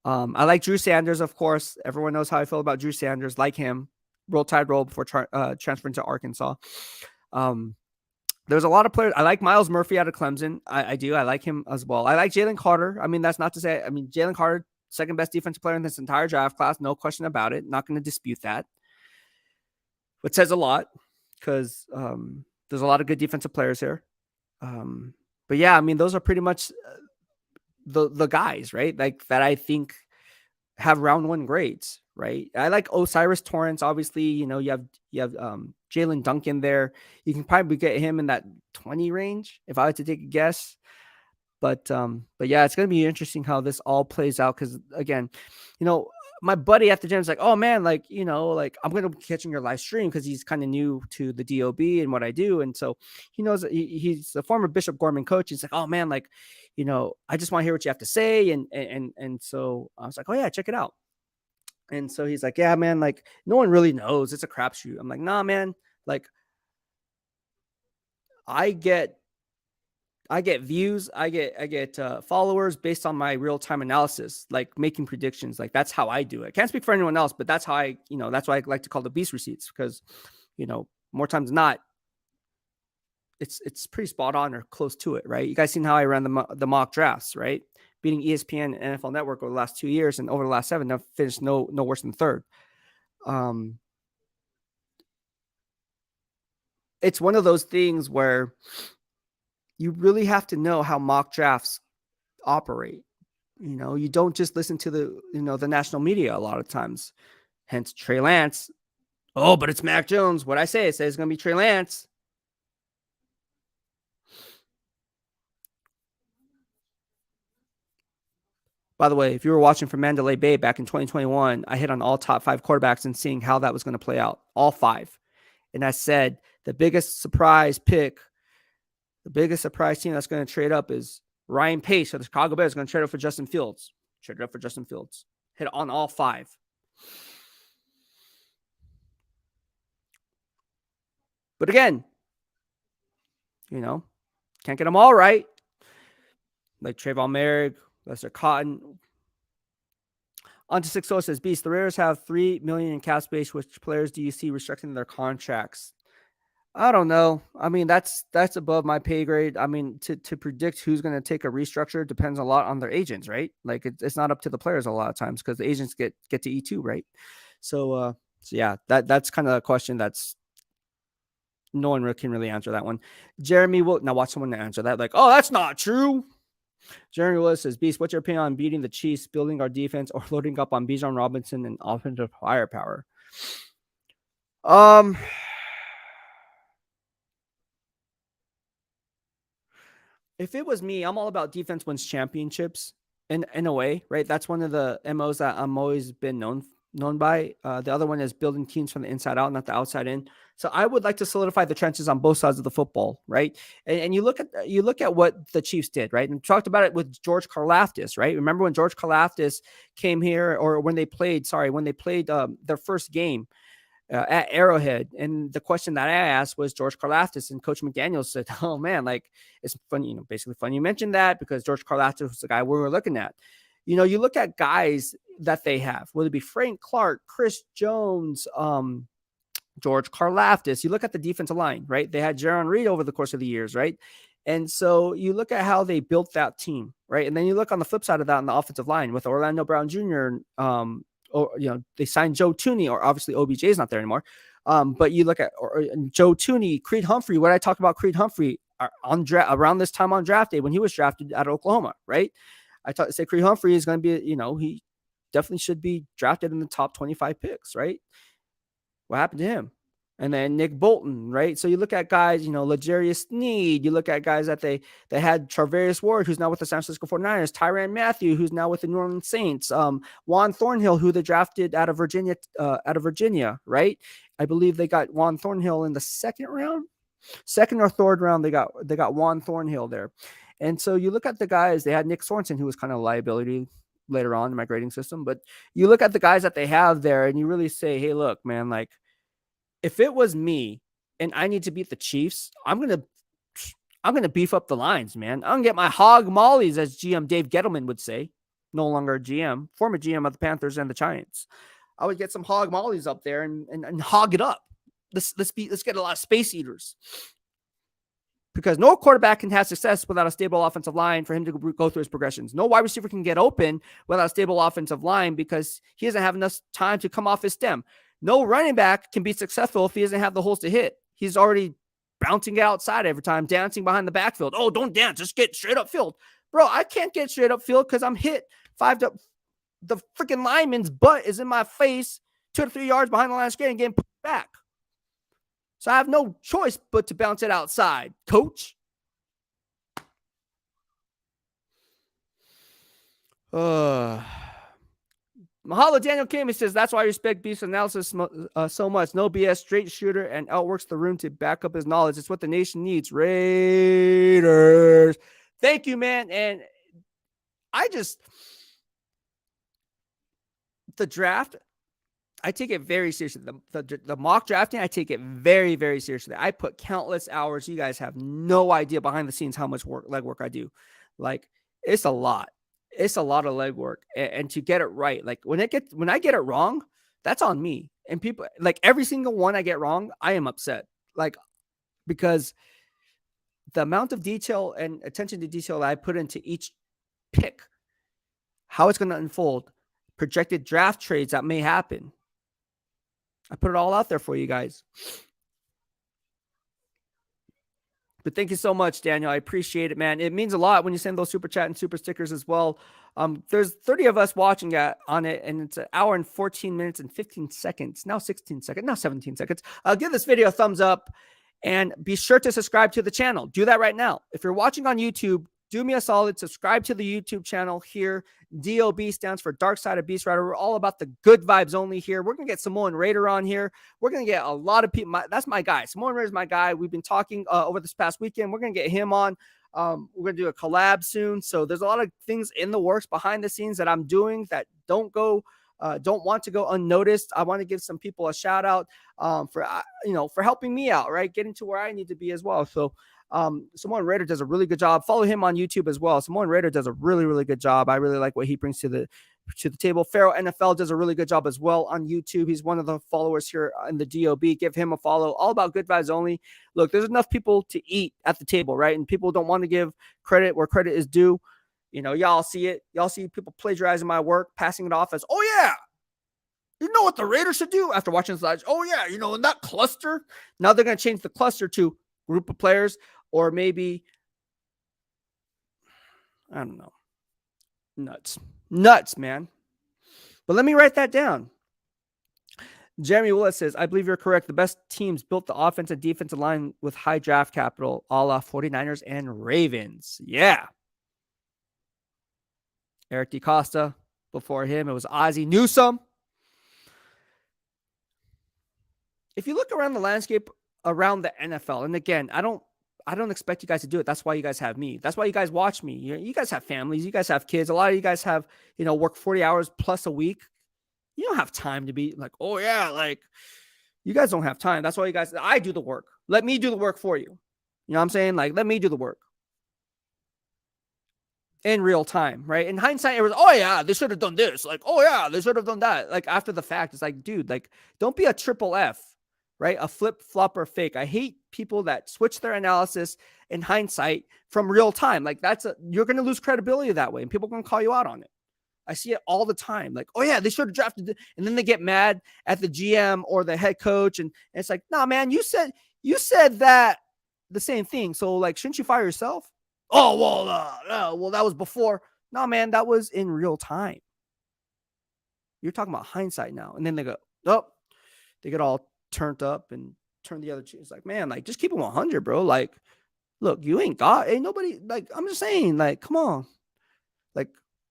I like Drew Sanders, of course. Everyone knows how I feel about Drew Sanders. Like him. Roll Tide roll before transferring to Arkansas. There's a lot of players. I like Miles Murphy out of Clemson. I do. I like him as well. I like Jalen Carter. I mean, that's not to say. I mean, Jalen Carter, second best defensive player in this entire draft class. No question about it. Not going to dispute that. But says a lot, because there's a lot of good defensive players here. But yeah, I mean, those are pretty much the guys, right? Like that I think have round 1 grades, right? I like Osiris Torrance. Obviously, you have Jalen Duncan there. You can probably get him in that 20 range if I had to take a guess. But yeah, it's going to be interesting how this all plays out. Because again, my buddy at the gym is like, "Oh man, like, like I'm going to be catching your live stream," because he's kind of new to the DOB and what I do. And so he knows he's a former Bishop Gorman coach. He's like, "Oh man, like, I just want to hear what you have to say." And so I was like, "Oh yeah, check it out." And so he's like, "Yeah, man, like no one really knows. It's a crapshoot." I'm like, "Nah, man, like I get views, I get followers based on my real-time analysis, like making predictions. Like that's how I do it. Can't speak for anyone else, but that's how that's why I like to call the beast receipts, because more times than not, it's pretty spot on or close to it, right? You guys seen how I ran the mock drafts, right? Beating ESPN and NFL Network over the last 2 years, and over the last 7, I've finished no worse than third. It's one of those things where you really have to know how mock drafts operate. You don't just listen to the national media a lot of times. Hence Trey Lance. Oh, but it's Mac Jones. What I say, it says it's going to be Trey Lance. By the way, if you were watching from Mandalay Bay back in 2021, I hit on all top 5 quarterbacks and seeing how that was going to play out. All 5. And I said The biggest surprise pick, the biggest surprise team that's going to trade up is Ryan Pace of the Chicago Bears going to trade up for Justin Fields. Trade up for Justin Fields. Hit on all 5. But again, can't get them all right. Like Trayvon Merrick, Lester Cotton. On to 6-0 says, Beast, the Raiders have $3 million in cap space. Which players do you see restricting their contracts? I don't know. I mean, that's above my pay grade. I mean, to predict who's going to take a restructure depends a lot on their agents, right? Like it's not up to the players a lot of times because the agents get to eat too, right? So yeah, that's kind of a question that's no one can really answer that one. Jeremy will now watch someone answer that like, oh, that's not true. Jeremy Willis says, Beast, what's your opinion on beating the Chiefs, building our defense, or loading up on Bijan Robinson and offensive firepower? If it was me, I'm all about defense wins championships in a way, right? That's one of the MOs that I'm always been known by. The other one is building teams from the inside out, not the outside in. So I would like to solidify the trenches on both sides of the football, right? And you look at what the Chiefs did, right? And talked about it with George Karlaftis, right? Remember when George Karlaftis came here, or when they played their first game at Arrowhead, and the question that I asked was George Karlaftis, and Coach McDaniel said, "Oh man, like it's funny, basically funny you mentioned that because George Karlaftis was the guy we were looking at." You look at guys that they have, whether it be Frank Clark, Chris Jones, George Karlaftis. You look at the defensive line, right? They had Jaron Reed over the course of the years, right? And so you look at how they built that team, right? And then you look on the flip side of that on the offensive line with Orlando Brown Jr., they signed Joe Tooney, or obviously OBJ is not there anymore. But you look at Joe Tooney, Creed Humphrey. What I talked about Creed Humphrey around this time on draft day when he was drafted out of Oklahoma, right? I say Creed Humphrey is going to be, he definitely should be drafted in the top 25 picks, right? What happened to him? And then Nick Bolton, right? So you look at guys, L'Jarius Sneed. You look at guys that they had Charvarius Ward, who's now with the San Francisco 49ers, Tyrann Mathieu, who's now with the New Orleans Saints, Juan Thornhill, who they drafted out of Virginia, right? I believe they got Juan Thornhill in the second or third round. They got Juan Thornhill there. And so you look at the guys, they had Nick Sorensen, who was kind of a liability later on in my grading system. But you look at the guys that they have there and you really say, hey, look, man, like, if it was me and I need to beat the Chiefs, I'm gonna beef up the lines, man. I'm gonna get my hog mollies, as GM Dave Gettleman would say, no longer GM, former GM of the Panthers and the Giants. I would get some hog mollies up there and hog it up. Let's get a lot of space eaters, because no quarterback can have success without a stable offensive line for him to go through his progressions. No wide receiver can get open without a stable offensive line because he doesn't have enough time to come off his stem. No running back can be successful if he doesn't have the holes to hit. He's already bouncing outside every time, dancing behind the backfield. Oh, don't dance. Just get straight up field. Bro, I can't get straight up field because I'm hit the freaking lineman's butt is in my face 2 to 3 yards behind the line of scrimmage and getting put back. So I have no choice but to bounce it outside, coach. Mahalo Daniel Kim, he says, that's why I respect Beast's analysis so much. No BS, straight shooter, and outworks the room to back up his knowledge. It's what the nation needs. Raiders. Thank you, man. And the draft, I take it very seriously. The mock drafting, I take it very, very seriously. I put countless hours. You guys have no idea behind the scenes how much legwork I do. Like, it's a lot. It's a lot of legwork, and to get it right. Like when I get it wrong, that's on me. And people, like every single one I get wrong, I am upset. Like, because the amount of detail and attention to detail that I put into each pick, how it's going to unfold, projected draft trades that may happen. I put it all out there for you guys. But thank you so much, Daniel. I appreciate it, man. It means a lot when you send those super chat and super stickers as well. There's 30 of us watching on it, and it's an hour and 14 minutes and 15 seconds. Now 16 seconds, now 17 seconds. Give this video a thumbs up and be sure to subscribe to the channel. Do that right now. If you're watching on YouTube, do me a solid, subscribe to the YouTube channel here. DOB stands for Dark Side of BEASTwriter. We're all about the good vibes only here. We're going to get Samoan Raider on here. We're going to get a lot of people. That's my guy. Samoan Raider is my guy. We've been talking over this past weekend. We're going to get him on. We're going to do a collab soon. So there's a lot of things in the works behind the scenes that I'm doing that don't want to go unnoticed. I want to give some people a shout out for helping me out, right? Getting to where I need to be as well. So Samoan Raider does a really good job. Follow him on YouTube as well. Samoan Raider does a really, really good job. I really like what he brings to the table. Pharaoh NFL does a really good job as well on YouTube. He's one of the followers here in the DOB. Give him a follow. All about good vibes only. Look, there's enough people to eat at the table, right? And people don't want to give credit where credit is due. Y'all see it. Y'all see people plagiarizing my work, passing it off as, oh yeah, you know what the Raiders should do after watching the slides? Oh yeah, in that cluster. Now they're going to change the cluster to group of players, or maybe, I don't know. Nuts, man. But let me write that down. Jeremy Willis says, I believe you're correct. The best teams built the offense and defensive line with high draft capital, a la 49ers and Ravens. Yeah. Eric DeCosta. Before him, it was Ozzie Newsome. If you look around the landscape around the NFL, and again, I don't expect you guys to do it. That's why you guys have me. That's why you guys watch me. You guys have families. You guys have kids. A lot of you guys have, work 40 hours plus a week. You don't have time to be like, oh yeah, like you guys don't have time. That's why I do the work. Let me do the work for you. You know what I'm saying? Like, let me do the work in real time, right? In hindsight, it was, oh yeah, they should have done this. Like, oh yeah, they should have done that. Like after the fact, it's like, dude, like don't be a triple F, right? A flip, flop, or fake. I hate people that switch their analysis in hindsight from real time. Like you're going to lose credibility that way, and people are going to call you out on it. I see it all the time. Like, oh yeah, they should have drafted it. And then they get mad at the GM or the head coach. And it's like, nah, man, you said that the same thing. So like, shouldn't you fire yourself? Oh, well, that was before. No, man, that was in real time. You're talking about hindsight now. And then they go, oh, they get all turned up and turn the other cheek. It's like, man, like, just keep it 100, bro. Like, look, you ain't nobody, like, I'm just saying, like, come on. Like,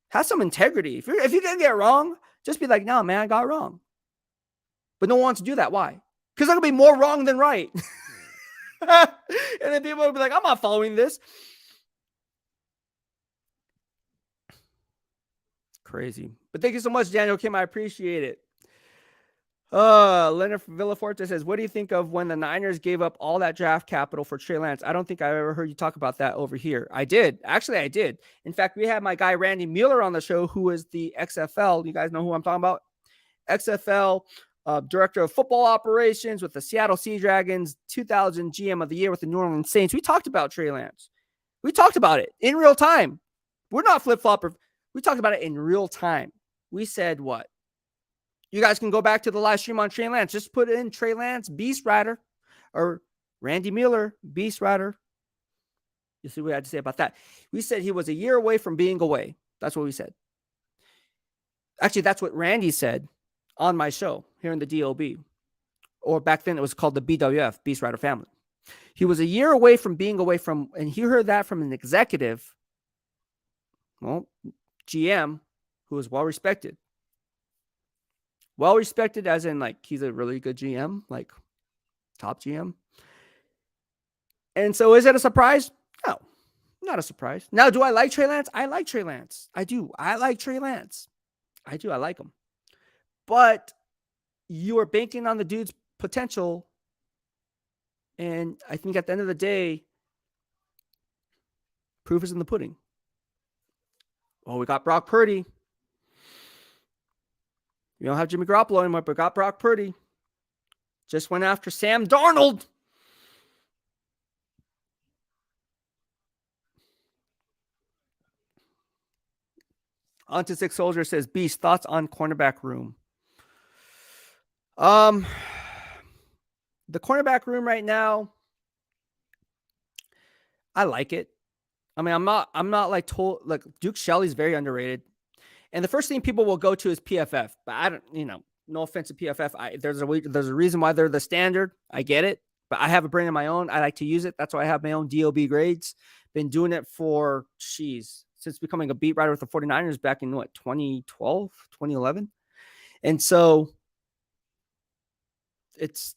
have some integrity. If you can get it wrong, just be like, no, man, I got it wrong. But no one wants to do that. Why? Because they're going to be more wrong than right. And then people will be like, I'm not following this. Crazy. But thank you so much, Daniel Kim. I appreciate it. Leonard Villaforte says, what do you think of when the Niners gave up all that draft capital for Trey Lance? I don't think I've ever heard you talk about that over here. I did. Actually, I did. In fact, we had my guy Randy Mueller on the show, who is the XFL. You guys know who I'm talking about? XFL Director of Football Operations with the Seattle Sea Dragons, 2000 GM of the Year with the New Orleans Saints. We talked about Trey Lance. We talked about it in real time. We're not flip-flopper. We talked about it in real time. We said what? You guys can go back to the live stream on Trey Lance. Just put in Trey Lance, BEASTwriter, or Randy Mueller, BEASTwriter. You see what I had to say about that. We said he was a year away from being away. That's what we said. Actually, that's what Randy said on my show here in the DOB. Or back then it was called the BWF, BEASTwriter Family. He was a year away from being away from, and he heard that from an executive, well, GM, who is well-respected. Well-respected as in, like, he's a really good GM, like, top GM. And so is it a surprise? No, not a surprise. Now, do I like Trey Lance? I like Trey Lance. I do. I like Trey Lance. I do. I like him. But you are banking on the dude's potential. And I think at the end of the day, proof is in the pudding. Well, we got Brock Purdy. We don't have Jimmy Garoppolo anymore, but we got Brock Purdy. Just went after Sam Darnold. On to Six Soldier says, Beast, thoughts on cornerback room? The cornerback room right now, I like it. I mean, I'm not like Duke Shelley's very underrated. And the first thing people will go to is PFF. But I don't, no offense to PFF. There's a reason why they're the standard. I get it. But I have a brand of my own. I like to use it. That's why I have my own DOB grades. Been doing it for, since becoming a beat writer with the 49ers back in 2012, 2011. And so it's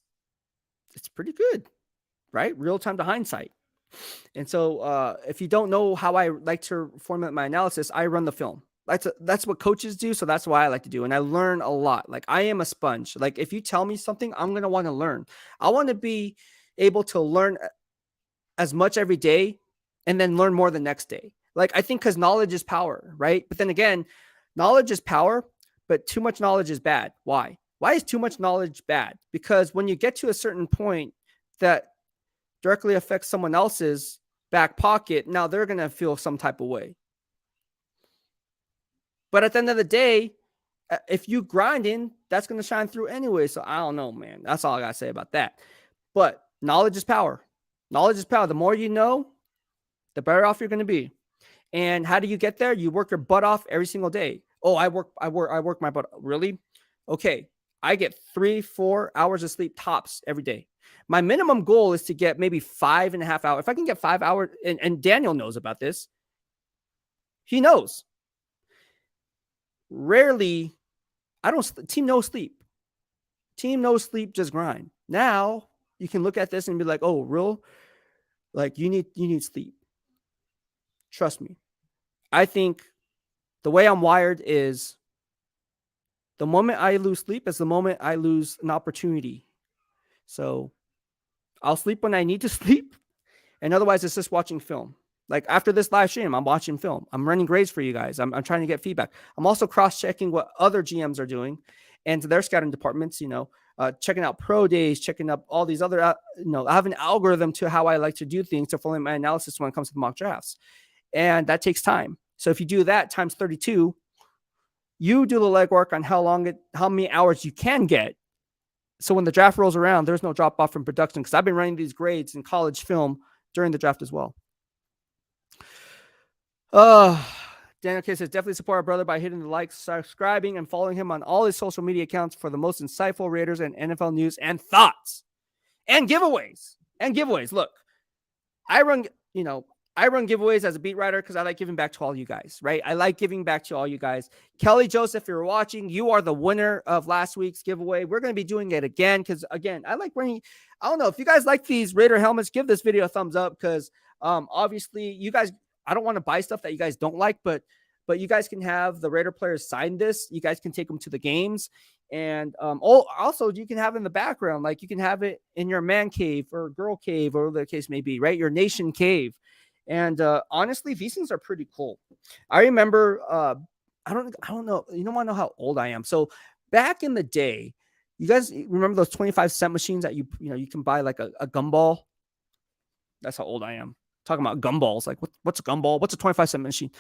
pretty good, right? Real time to hindsight. And so if you don't know how I like to formulate my analysis, I run the film. That's what coaches do. So that's why I like to do. And I learn a lot. Like, I am a sponge. Like, if you tell me something, I'm going to want to learn. I want to be able to learn as much every day and then learn more the next day. Like, I think because knowledge is power, right? But then again, knowledge is power, but too much knowledge is bad. Why? Why is too much knowledge bad? Because when you get to a certain point that directly affects someone else's back pocket, now they're going to feel some type of way. But at the end of the day, if you grinding, that's going to shine through anyway. So I don't know, man. That's all I got to say about that. But knowledge is power. Knowledge is power. The more you know, the better off you're going to be. And how do you get there? You work your butt off every single day. Oh, I work my butt. Really? Okay. I get 3-4 hours of sleep tops every day. My minimum goal is to get maybe 5.5 hours. If I can get 5 hours, and Daniel knows about this. He knows. Rarely, team no sleep. Team no sleep, just grind. Now you can look at this and be like, oh, real? Like, you need sleep. Trust me. I think the way I'm wired is the moment I lose sleep is the moment I lose an opportunity. So I'll sleep when I need to sleep. And otherwise, it's just watching film. Like, after this live stream, I'm watching film. I'm running grades for you guys. I'm trying to get feedback. I'm also cross-checking what other GMs are doing and their scouting departments, checking out pro days, checking up all these other, I have an algorithm to how I like to do things to formulate my analysis when it comes to the mock drafts. And that takes time. So if you do that times 32, you do the legwork on how many hours you can get. So when the draft rolls around, there's no drop off from production, because I've been running these grades in college film during the draft as well. Daniel K says, definitely support our brother by hitting the like, subscribing, and following him on all his social media accounts for the most insightful Raiders and NFL news and thoughts and giveaways. Look, I run giveaways as a beat writer because I like giving back to all you guys, right? I like giving back to all you guys. Kelly Joseph, if you're watching, you are the winner of last week's giveaway. We're going to be doing it again because, again, I like running. I don't know if you guys like these Raider helmets, give this video a thumbs up because obviously you guys, I don't want to buy stuff that you guys don't like, but you guys can have the Raider players sign this. You guys can take them to the games. And also you can have it in the background. Like, you can have it in your man cave or girl cave or whatever the case may be, right? Your nation cave. And honestly, these things are pretty cool. I remember, I don't know. You don't want to know how old I am. So back in the day, you guys remember those 25-cent machines that you can buy like a gumball? That's how old I am. Talking about gumballs. Like, what's a gumball? What's a 25-cent machine?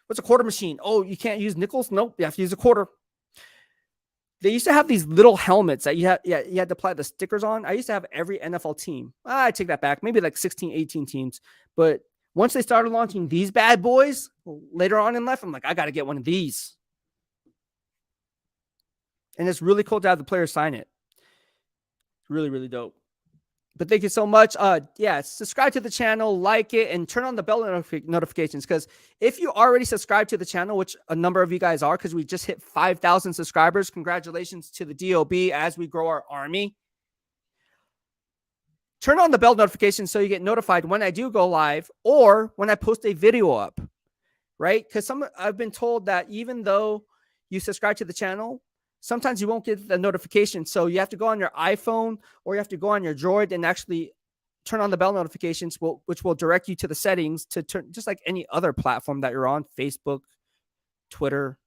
What's a quarter machine? Oh, you can't use nickels? Nope. You have to use a quarter. They used to have these little helmets that you had to apply the stickers on. I used to have every NFL team. I take that back. Maybe like 16, 18 teams. But once they started launching these bad boys later on in life, I'm like, I got to get one of these. And it's really cool to have the players sign it. Really, really dope. But thank you so much. Subscribe to the channel, like it, and turn on the bell notifications. Because if you already subscribed to the channel, which a number of you guys are, because we just hit 5,000 subscribers, congratulations to the DOB as we grow our army. Turn on the bell notifications so you get notified when I do go live or when I post a video up, right? Because I've been told that even though you subscribe to the channel, sometimes you won't get the notification. So you have to go on your iPhone or you have to go on your Droid and actually turn on the bell notifications, which will direct you to the settings to turn, just like any other platform that you're on, Facebook, Twitter,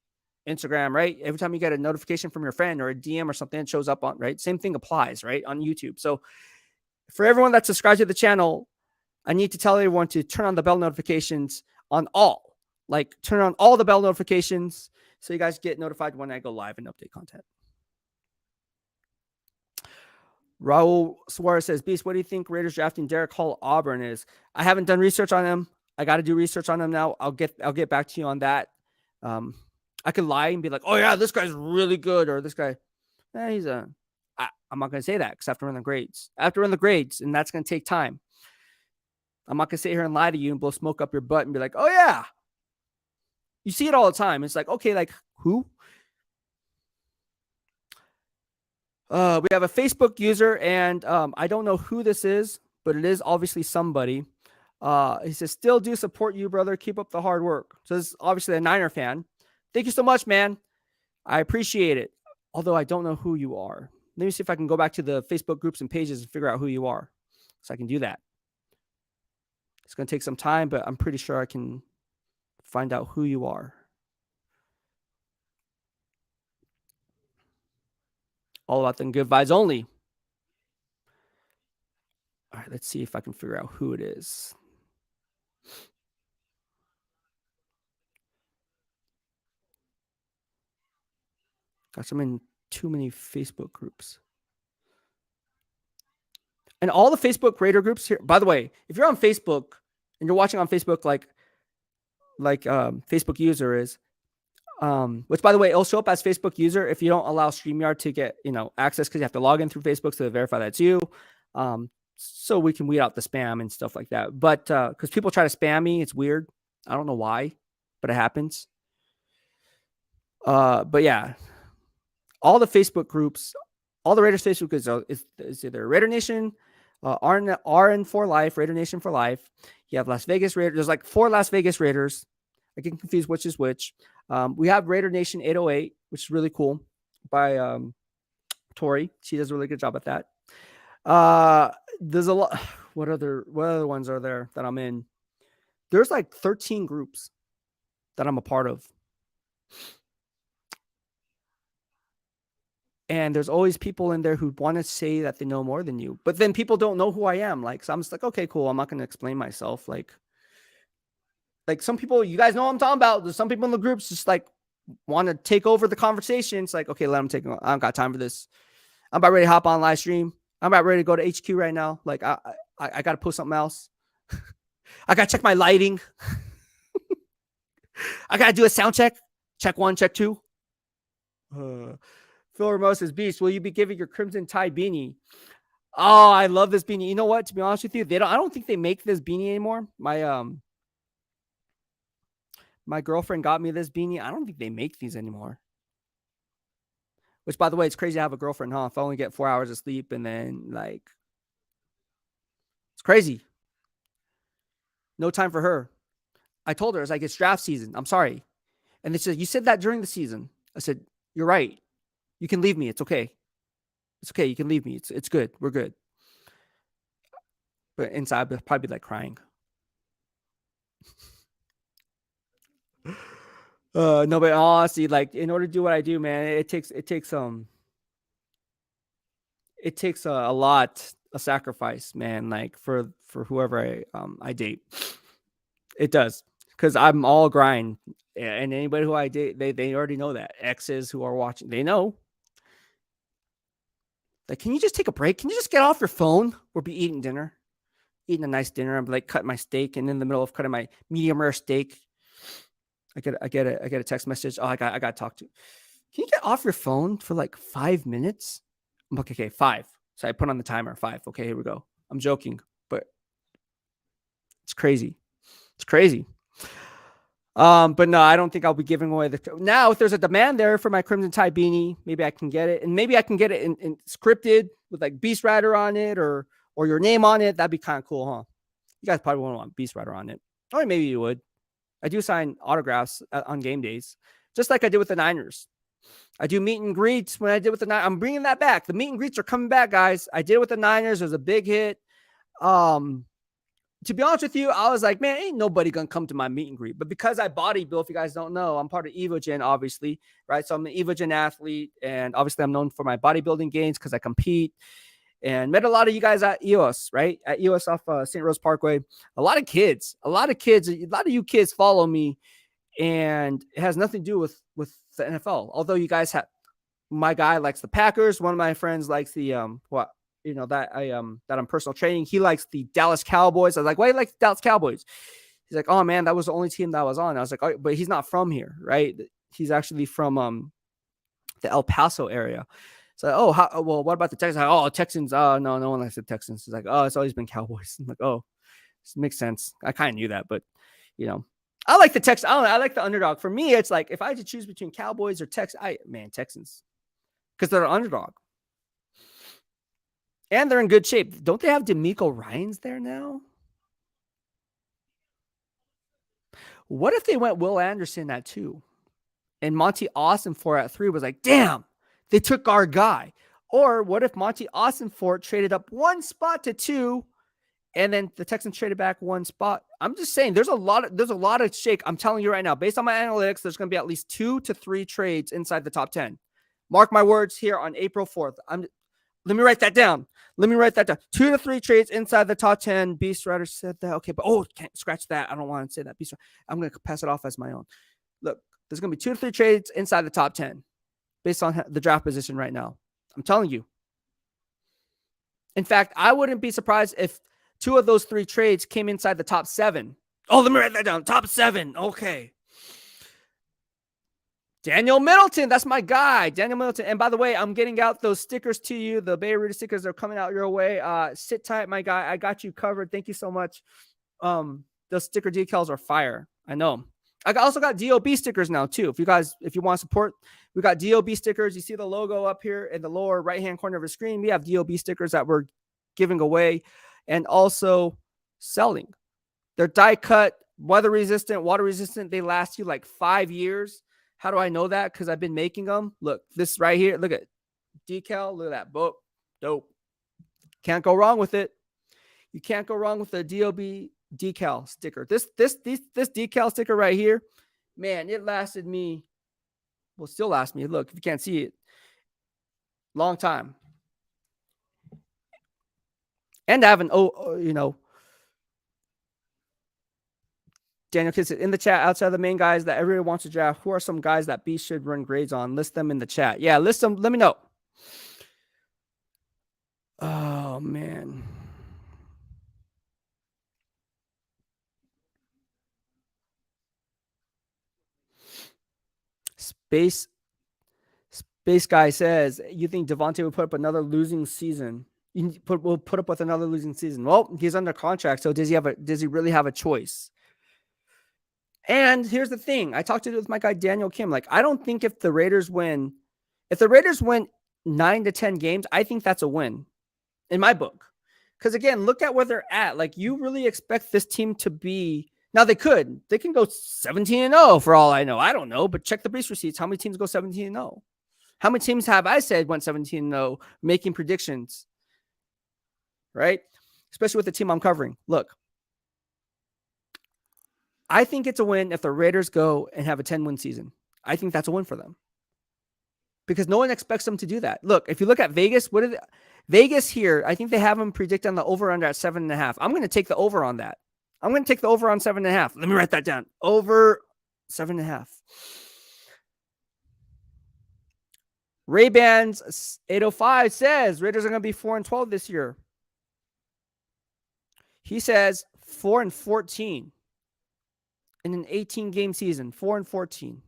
Instagram, right? Every time you get a notification from your friend or a DM or something, it shows up on, right? Same thing applies, right? On YouTube. So for everyone that subscribes to the channel, I need to tell everyone to turn on the bell notifications on all. Like, turn on all the bell notifications so you guys get notified when I go live and update content. Raul Suarez says, Beast, what do you think Raiders drafting Derek Hall Auburn is? I haven't done research on him. I got to do research on him now. I'll get back to you on that. I could lie and be like, oh yeah, this guy's really good, or this guy, I'm not going to say that because I have to run the grades. And that's going to take time. I'm not gonna sit here and lie to you and blow smoke up your butt and be like, oh yeah. You see it all the time. It's like, okay, like who? We have a Facebook user, and I don't know who this is, but it is obviously somebody. He says, still do support you, brother. Keep up the hard work. So this is obviously a Niner fan. Thank you so much, man. I appreciate it. Although I don't know who you are. Let me see if I can go back to the Facebook groups and pages and figure out who you are. So I can do that. It's going to take some time, but I'm pretty sure I can find out who you are. All about them good vibes only. All right, let's see if I can figure out who it is. Gosh, I'm in too many Facebook groups. And all the Facebook Raider groups here, by the way, if you're on Facebook and you're watching on Facebook like Facebook user is, which by the way, it'll show up as Facebook user if you don't allow StreamYard to get, access, because you have to log in through Facebook to verify that's you. So we can weed out the spam and stuff like that. But because people try to spam me, it's weird. I don't know why, but it happens. But yeah, all the Facebook groups, all the Raiders Facebook groups is either Raider Nation, RN for life, Raider Nation for life. You have Las Vegas Raiders. There's like 4 Las Vegas Raiders. I get confused which is which. We have Raider Nation 808, which is really cool, by Tori. She does a really good job at that. There's a lot. What other ones are there that I'm in? There's like 13 groups that I'm a part of. And there's always people in there who want to say that they know more than you, but then people don't know who I am. Like, so I'm just like, okay, cool. I'm not going to explain myself. Like some people, you guys know what I'm talking about. There's some people in the groups just like want to take over the conversation. It's like, okay, let them take. I don't got time for this. I'm about ready to hop on live stream. I'm about ready to go to HQ right now. Like, I got to post something else. I got to check my lighting. I got to do a sound check. Check 1, check 2. Phil Ramosa's Beast, will you be giving your Crimson Tide beanie? Oh, I love this beanie. You know what? To be honest with you, I don't think they make this beanie anymore. My girlfriend got me this beanie. I don't think they make these anymore. Which, by the way, it's crazy to have a girlfriend, huh? If I only get 4 hours of sleep, and then like, it's crazy. No time for her. I told her, I was like, it's draft season. I'm sorry. And they said, you said that during the season. I said, you're right. You can leave me. It's okay. It's okay. You can leave me. It's good. We're good. But inside, I'll probably be like crying. No, but honestly, like, in order to do what I do, man, it takes a lot of sacrifice, man. Like for whoever I date, it does, because I'm all grind. And anybody who I date, they already know that. Exes who are watching, they know. Like, can you just take a break? Can you just get off your phone? We'll be eating a nice dinner. I'm like cutting my steak, and in the middle of cutting my medium rare steak, I get a text message. Oh, I got to talk to you. Can you get off your phone for like 5 minutes? I'm like, okay, 5. So I put on the timer, 5. Okay, here we go. I'm joking, but it's crazy. It's crazy. But no, I don't think I'll be giving away now. If there's a demand there for my Crimson Tide beanie, maybe I can get it, and maybe I can get it in scripted with like BEASTwriter on it, or your name on it. That'd be kind of cool, huh? You guys probably won't want BEASTwriter on it, or maybe you would. I do sign autographs on game days, just like I did with the Niners. I do meet and greets when I did with the Niners. I'm bringing that back. The meet and greets are coming back, guys. I did it with the Niners. It was a big hit. To be honest with you, I was like, man, ain't nobody going to come to my meet and greet. But because I bodybuild, if you guys don't know, I'm part of Evogen, obviously, right? So I'm an Evogen athlete, and obviously I'm known for my bodybuilding gains because I compete, and met a lot of you guys at EOS, right? At EOS off St. Rose Parkway. A lot of you kids follow me, and it has nothing to do with the NFL. Although you guys have, my guy likes the Packers. One of my friends likes the, that I'm personal training. He likes the Dallas Cowboys. I was like, why do you like the Dallas Cowboys? He's like, oh man, that was the only team that I was on. I was like, oh, but he's not from here, right? He's actually from the El Paso area. So, what about the Texans? Like, oh, Texans. Oh, no one likes the Texans. He's like, oh, it's always been Cowboys. I'm like, oh, It makes sense. I kind of knew that, but I like the Texans. I like the underdog. For me, it's like if I had to choose between Cowboys or Texans, Texans, because they're an underdog and they're in good shape. Don't they have D'Amico Ryans there now? What if they went Will Anderson at 2 and Monty Austin-Fort at 3 was like, damn, they took our guy? Or what if Monty Austin-Fort traded up 1 spot to 2 and then the Texans traded back 1 spot? I'm just saying there's a lot of shake. I'm telling you right now, based on my analytics, there's going to be at least 2 to 3 trades inside the top 10. Mark my words here on April 4th. Let me write that down. 2 to 3 trades inside the top 10. BEASTwriter said that. Okay, but can't scratch that. I don't want to say that. BEASTwriter. I'm going to pass it off as my own. Look, there's going to be 2 to 3 trades inside the top 10 based on the draft position right now. I'm telling you. In fact, I wouldn't be surprised if 2 of those 3 trades came inside the top 7. Oh, let me write that down. Top 7. Okay. Daniel Middleton, that's my guy, Daniel Middleton. And by the way, I'm getting out those stickers to you. The Bay Area stickers are coming out your way. Sit tight, my guy. I got you covered. Thank you so much. Those sticker decals are fire. I know. I also got DOB stickers now too. If you want to support, we got DOB stickers. You see the logo up here in the lower right-hand corner of the screen. We have DOB stickers that we're giving away and also selling. They're die cut, weather resistant, water resistant. They last you like 5 years. How do I know that? Because I've been making them. Look, this right here. Look at decal. Look at that. Dope. Can't go wrong with it. You can't go wrong with the DOB decal sticker. This decal sticker right here, man, it lasted me. Will still last me. Look, if you can't see it, long time. And I have Daniel Kiss in the chat outside of the main guys that everyone wants to draft. Who are some guys that B should run grades on? List them in the chat. Yeah, list them. Let me know. Oh, man. Space guy says, you think Devontae would put up another losing season? Will put up with another losing season. Well, he's under contract, so does he really have a choice? And here's the thing. I talked to it with my guy Daniel Kim. Like, I don't think if the Raiders win 9 to 10 games, I think that's a win in my book. Because again, look at where they're at. Like, you really expect this team to be. Now they can go 17-0 for all I know. I don't know, but check the base receipts. How many teams go 17-0? How many teams have I said went 17-0 making predictions? Right? Especially with the team I'm covering. Look, I think it's a win if the Raiders go and have a 10-win season. I think that's a win for them. Because no one expects them to do that. Look, if you look at Vegas, Vegas here, I think they have them predict on the over-under at 7.5. I'm going to take the over on that. I'm going to take the over on 7.5. Let me write that down. Over 7.5. Ray-Bans 805 says Raiders are going to be 4-12 this year. He says 4-14 in an 18-game season. 4-14.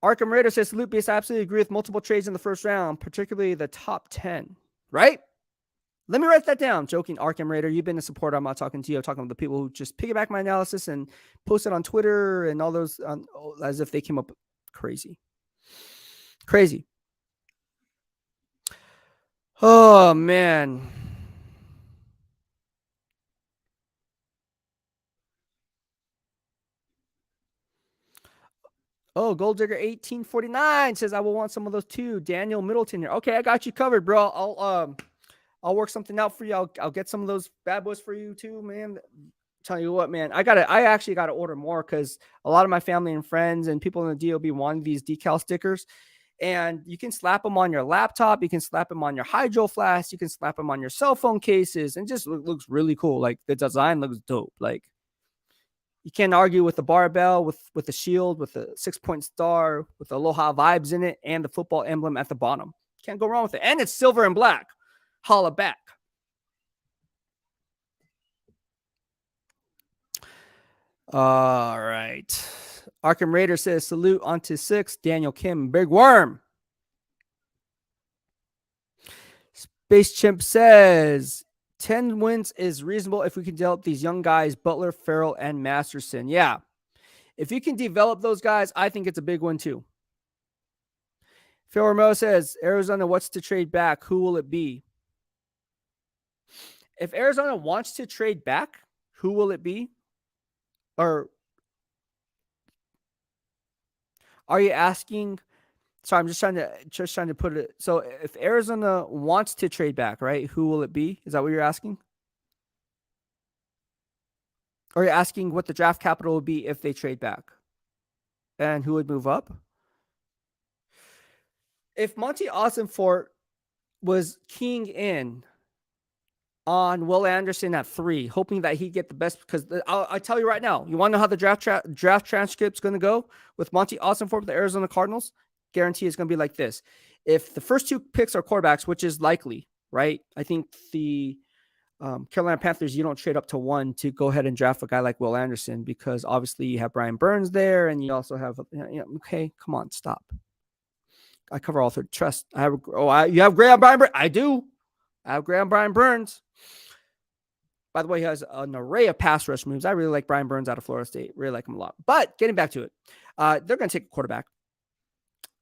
Arkham Raider says, Salute Beast, I absolutely agree with multiple trades in the first round, particularly the top 10. Right? Let me write that down. Joking, Arkham Raider. You've been a supporter. I'm not talking to you. I'm talking to the people who just piggyback my analysis and post it on Twitter and all those as if they came up crazy. Crazy. Oh, man. Oh, Gold Digger 1849 says I will want some of those too. Daniel Middleton here. Okay, I got you covered, bro. I'll work something out for you. I'll get some of those bad boys for you too, man. Tell you what, man. I actually gotta order more because a lot of my family and friends and people in the DOB want these decal stickers. And you can slap them on your laptop. You can slap them on your hydro flask. You can slap them on your cell phone cases, and just looks really cool. Like the design looks dope. Like you can't argue with the barbell, with the shield, with the 6-point star, with the Aloha vibes in it, and the football emblem at the bottom. Can't go wrong with it. And it's silver and black. Holla back. All right. Arkham Raider says, salute on to 6. Daniel Kim, Big Worm. Base Chimp says 10 wins is reasonable if we can develop these young guys, Butler, Farrell, and Masterson. Yeah. If you can develop those guys, I think it's a big one too. Phil Romero says, Arizona wants to trade back. Who will it be? If Arizona wants to trade back, who will it be? Or are you asking? Sorry, I'm just trying to put it. So if Arizona wants to trade back, right? Who will it be? Is that what you're asking? Or are you asking what the draft capital would be if they trade back? And who would move up? If Monty Ossenfort was keying in on Will Anderson at 3, hoping that he'd get the best, because I tell you right now, you want to know how the draft transcript's going to go with Monty Ossenfort with the Arizona Cardinals? Guarantee it's going to be like this. If the first 2 picks are quarterbacks, which is likely, right? I think the Carolina Panthers, you don't trade up to 1 to go ahead and draft a guy like Will Anderson, because obviously you have Brian Burns there, and you also have, okay, come on, stop. I cover all third trust. You have Graham Brian Burns? I do. I have Graham Brian Burns. By the way, he has an array of pass rush moves. I really like Brian Burns out of Florida State. Really like him a lot. But getting back to it, they're going to take a quarterback.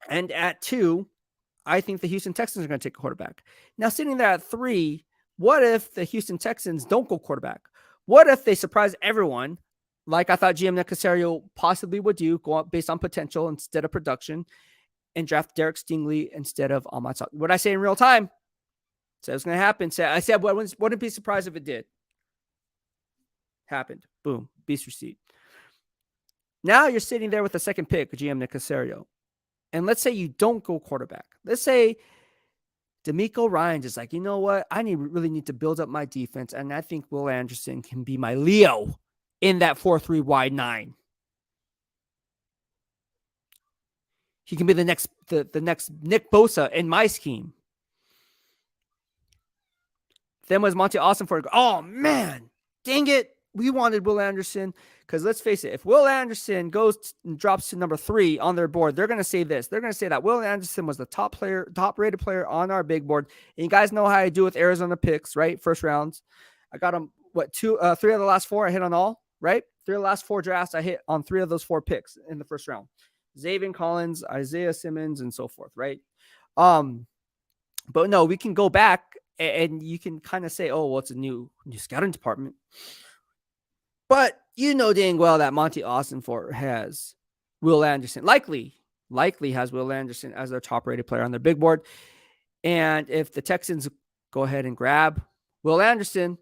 And at 2, I think the Houston Texans are going to take a quarterback. Now, sitting there at 3, what if the Houston Texans don't go quarterback? What if they surprise everyone, like I thought GM Nick Caserio possibly would do, go up based on potential instead of production, and draft Derek Stingley instead of Ahmad Saleh? What I say in real time? Said it was going to happen. I said, wouldn't be surprised if it did. Happened. Boom. Beast receipt. Now you're sitting there with the second pick, GM Nick Caserio. And let's say you don't go quarterback. Let's say DeMeco Ryans is like, you know what? I really need to build up my defense. And I think Will Anderson can be my Leo in that 4-3 wide 9. He can be the next Nick Bosa in my scheme. Then was Monty Ossenfort. Oh, man. Dang it. We wanted Will Anderson. Because let's face it, if Will Anderson goes and drops to number 3 on their board, they're going to say this. They're going to say that Will Anderson was the top-rated player on our big board. And you guys know how I do with Arizona picks, right? First rounds. I got him, 3 of the last 4 I hit on all, right? 3 of the last 4 drafts I hit on 3 of those 4 picks in the first round. Xavier Collins, Isaiah Simmons, and so forth, right? But no, we can go back and you can kind of say, oh, well, it's a new scouting department. But you know dang well that Monty Ossenfort has Will Anderson, likely has Will Anderson as their top-rated player on their big board. And if the Texans go ahead and grab Will Anderson,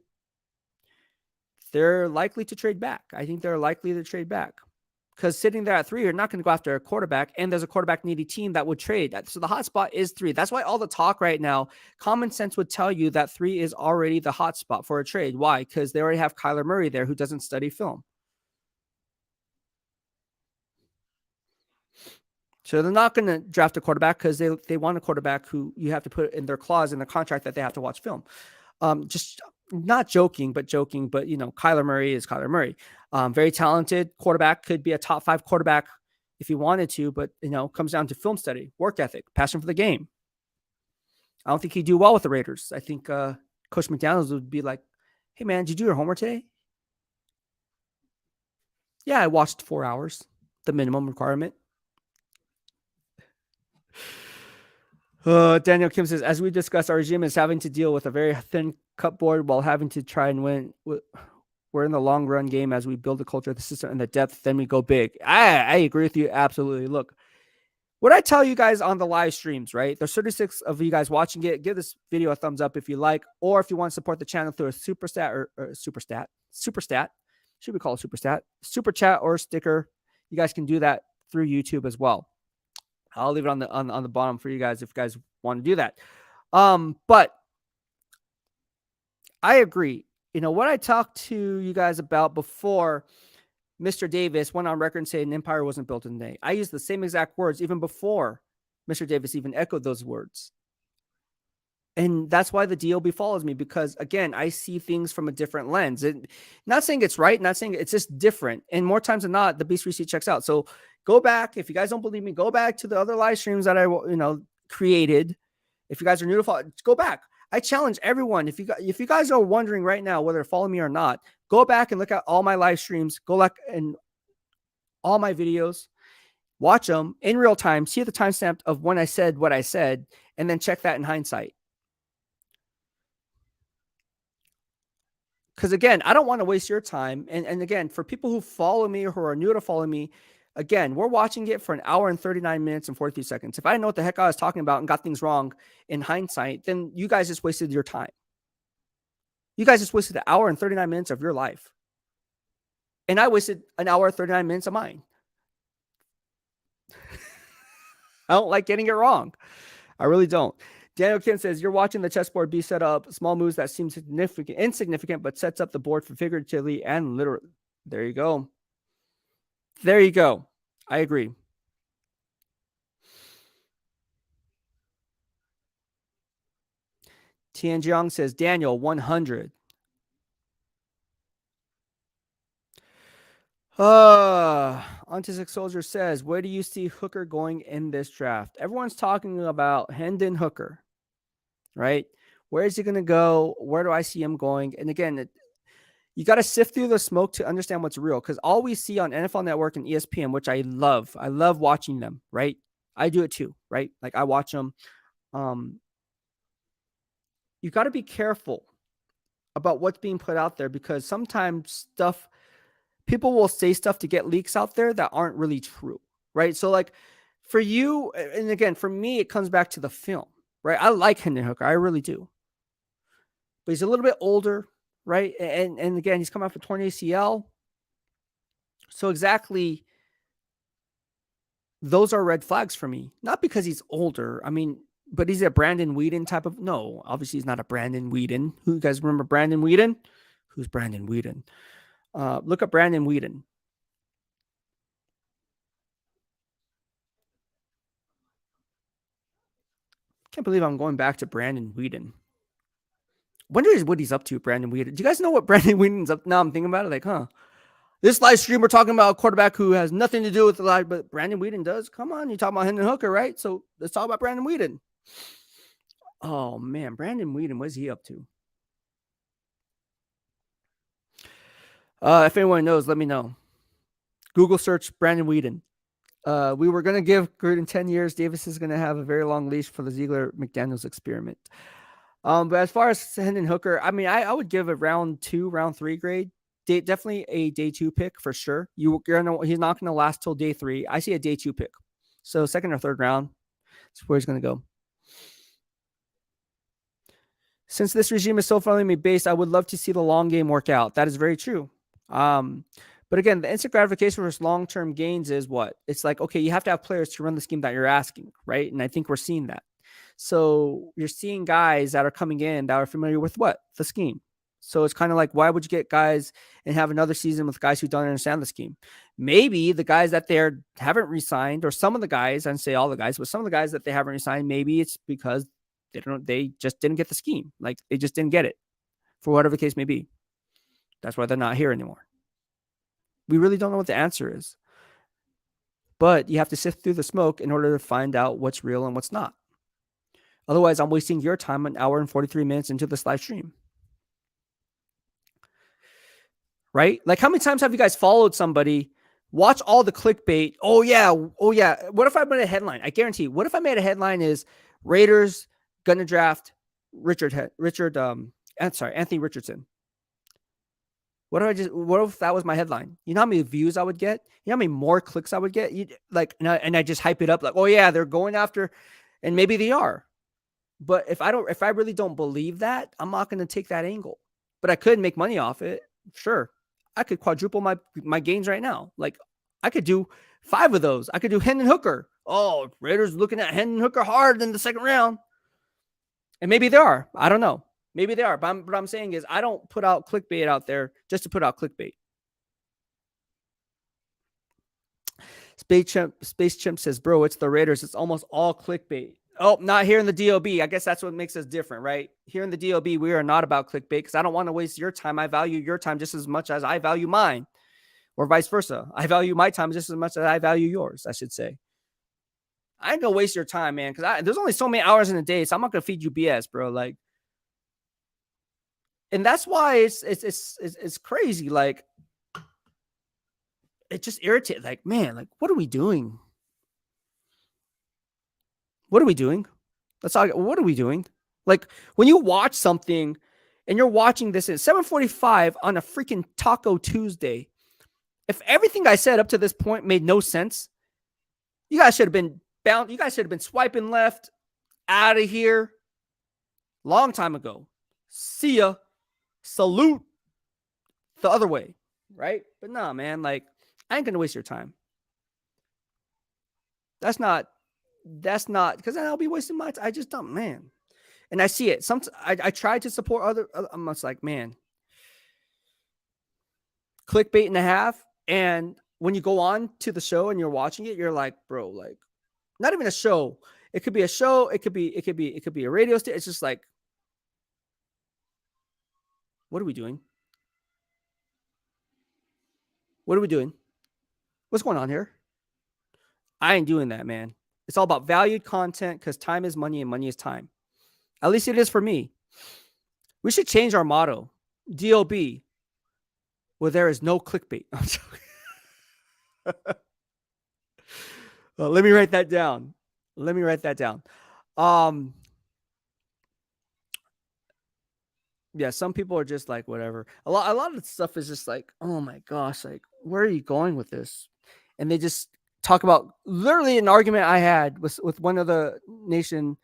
they're likely to trade back. I think they're likely to trade back. Because sitting there at 3, you're not going to go after a quarterback, and there's a quarterback-needy team that would trade. So the hot spot is 3. That's why all the talk right now, common sense would tell you that 3 is already the hot spot for a trade. Why? Because they already have Kyler Murray there who doesn't study film. So they're not going to draft a quarterback because they want a quarterback who you have to put in their clause in the contract that they have to watch film. Just not joking, but Kyler Murray is Kyler Murray. Very talented quarterback, could be a top 5 quarterback if he wanted to, but comes down to film study, work ethic, passion for the game. I don't think he'd do well with the Raiders. I think Coach McDaniels would be like, hey man, did you do your homework today? Yeah, I watched 4 hours, the minimum requirement. Daniel Kim says, as we discussed, our regime is having to deal with a very thin cupboard while having to try and win. We're in the long run game as we build the culture of the system and the depth, then we go big. I agree with you. Absolutely. Look, what I tell you guys on the live streams, right? There's 36 of you guys watching it. Give this video a thumbs up if you like, or if you want to support the channel through a super stat. Should we call it super stat? Super chat or sticker. You guys can do that through YouTube as well. I'll leave it on the bottom for you guys if you guys want to do that. But I agree. What I talked to you guys about before Mr. Davis went on record and said an empire wasn't built in a day. I used the same exact words even before Mr. Davis even echoed those words. And that's why the deal befalls me, because again, I see things from a different lens. And not saying it's right, not saying it's just different. And more times than not, the Beast receipt checks out. So go back. If you guys don't believe me, go back to the other live streams that I created. If you guys are new to follow, go back. I challenge everyone. If you guys are wondering right now whether to follow me or not, go back and look at all my live streams. Go back and all my videos, watch them in real time, see the timestamp of when I said what I said, and then check that in hindsight. Because again, I don't want to waste your time. And again, for people who follow me or who are new to follow me, again, we're watching it for an hour and 39 minutes and 43 seconds. If I didn't know what the heck I was talking about and got things wrong in hindsight, then you guys just wasted your time. You guys just wasted an hour and 39 minutes of your life. And I wasted an hour and 39 minutes of mine. I don't like getting it wrong. I really don't. Daniel Kim says, you're watching the chessboard be set up. Small moves that seem insignificant, but sets up the board for figuratively and literally. There you go. There you go. I agree. Tian Jiang says, Daniel, 100. Autistic Soldier says, where do you see Hooker going in this draft? Everyone's talking about Hendon Hooker, right? Where is he going to go? Where do I see him going? And again, you got to sift through the smoke to understand what's real, because all we see on NFL Network and ESPN, which I love watching them, right? I do it too, right? Like I watch them. You got to be careful about what's being put out there, because sometimes people will say stuff to get leaks out there that aren't really true, right? So like for you, and again, for me, it comes back to the film, right? I like Hendon Hooker. I really do. But he's a little bit older, right? And again, he's coming off a torn ACL. So exactly, those are red flags for me. Not because he's older. I mean, but he's a Brandon Weeden type of, no, obviously he's not a Brandon Weeden. Who, you guys remember Brandon Weeden? Who's Brandon Weeden? Look up Brandon Weeden. Can't believe I'm going back to Brandon Weeden. Wonder what he's up to, Brandon Weeden. Do you guys know what Brandon Weeden's up? Now I'm thinking about it, like, this live stream, we're talking about a quarterback who has nothing to do with the live, but Brandon Weeden does. Come on, you talking about Hendon Hooker, right? So let's talk about Brandon Weeden. Oh man, Brandon Weeden, what is he up to? If anyone knows, let me know. Google search Brandon Weeden. We were going to give Gruden 10 years. Davis is going to have a very long leash for the Ziegler-McDaniels experiment. But as far as Hendon Hooker, I mean, I would give a round 2, round 3 grade. Definitely a day 2 pick for sure. He's not going to last till day 3. I see a day 2 pick. So second or third round, that's where he's going to go. Since this regime is so firmly based, I would love to see the long game work out. That is very true. But again, the instant gratification versus long-term gains is what? It's like, okay, you have to have players to run the scheme that you're asking, right? And I think we're seeing that. So you're seeing guys that are coming in that are familiar with what? The scheme. So it's kind of like, why would you get guys and have another season with guys who don't understand the scheme? Maybe the guys that they haven't re-signed, or some of the guys, and say all the guys, but some of the guys that they haven't re-signed, maybe it's because they just didn't get the scheme. Like they just didn't get it for whatever the case may be. That's why they're not here anymore. We really don't know what the answer is. But you have to sift through the smoke in order to find out what's real and what's not. Otherwise, I'm wasting your time an hour and 43 minutes into this live stream. Right? Like, how many times have you guys followed somebody, watch all the clickbait? Oh, yeah. What if I made a headline? I guarantee. What if I made a headline is Raiders gonna draft Anthony Richardson? What if that was my headline? You know how many views I would get? You know how many more clicks I would get? And I just hype it up like, oh yeah, they're going after, and maybe they are. But if I really don't believe that, I'm not going to take that angle. But I could make money off it. Sure. I could quadruple my gains right now. Like I could do 5 of those. I could do Hendon Hooker. Oh, Raiders looking at Hendon Hooker hard in the second round. And maybe they are. I don't know. Maybe they are. But what I'm saying is I don't put out clickbait out there just to put out clickbait. Space Chimp says, bro, it's the Raiders. It's almost all clickbait. Oh, not here in the DOB. I guess that's what makes us different, right? Here in the DOB, we are not about clickbait because I don't want to waste your time. I value your time just as much as I value mine, or vice versa. I value my time just as much as I value yours, I should say. I ain't gonna waste your time, man, because there's only so many hours in a day, so I'm not gonna feed you BS, bro. Like, And that's why it's crazy. Like, it just irritates. Like, man, like, what are we doing? What are we doing? That's all. What are we doing? Like, when you watch something and you're watching this at 7:45 on a freaking Taco Tuesday, if everything I said up to this point made no sense, you guys should have been bound. You guys should have been swiping left out of here long time ago. See ya. Salute the other way. Right? But nah, man, like, I ain't gonna waste your time. That's not because then I'll be wasting my time. I just don't, man. And I see it. I try to support other. I'm just like, man, clickbait and a half. And when you go on to the show and you're watching it, you're like, bro, like, not even a show. It could be a show. It could be a radio station. It's just like, what are we doing? What are we doing? What's going on here? I ain't doing that, man. It's all about valued content because time is money and money is time. At least it is for me. We should change our motto. DOB, where there is no clickbait. Let me write that down. Yeah, some people are just like, whatever. A lot of the stuff is just like, oh my gosh, like, where are you going with this? And they just talk about literally an argument I had with one of the nation.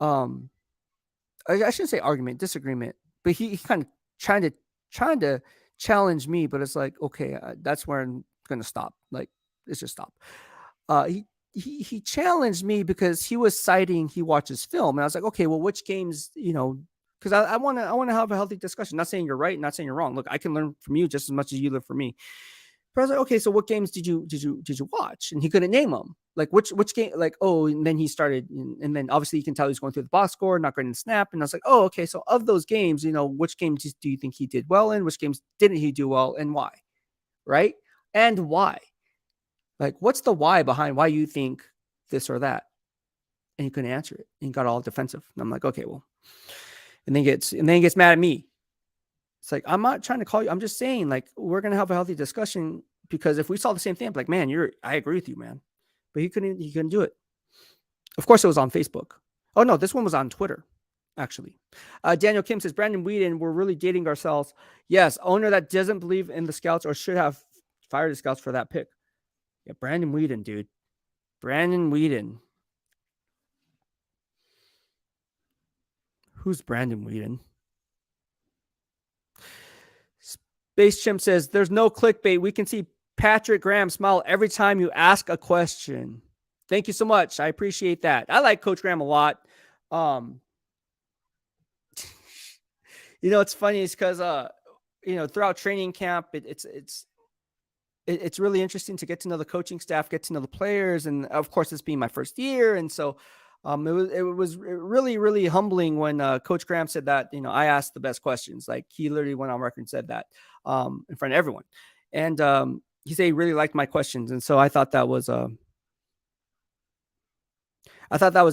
I shouldn't say argument, disagreement, but he kind of trying to challenge me, but it's like, okay, that's where I'm gonna stop. Like, let's just stop. He challenged me because he was citing he watches film, and I was like, okay, well, which games, because I want to have a healthy discussion. Not saying you're right, not saying you're wrong. Look, I can learn from you just as much as you learn from me. But I was like, okay, so what games did you watch? And he couldn't name them. Like, which game? Like, oh, and then he started, and then obviously you can tell he's going through the box score, not getting the snap. And I was like, oh, okay, so of those games, which games do you think he did well in? Which games didn't he do well, and why? Right? And why? Like, what's the why behind why you think this or that? And he couldn't answer it. And he got all defensive. And I'm like, okay, well, and then he gets mad at me. It's like, I'm not trying to call you. I'm just saying, like, we're gonna have a healthy discussion, because if we saw the same thing, I'm like, man, I agree with you, man. But he couldn't do it. Of course, it was on Facebook. Oh no, this one was on Twitter, actually. Daniel Kim says, Brandon Whedon, we're really dating ourselves. Yes, owner that doesn't believe in the scouts or should have fired the scouts for that pick. Yeah, Brandon Whedon, dude. Brandon Whedon. Who's Brandon Whedon? Space Chimp says, there's no clickbait. We can see Patrick Graham smile every time you ask a question. Thank you so much. I appreciate that. I like Coach Graham a lot. It's funny. It's because, throughout training camp, it's really interesting to get to know the coaching staff, get to know the players. And of course, this being my first year. And so it was really, really humbling when Coach Graham said that, I asked the best questions. Like, he literally went on record and said that in front of everyone. And he said he really liked my questions. And so I thought that was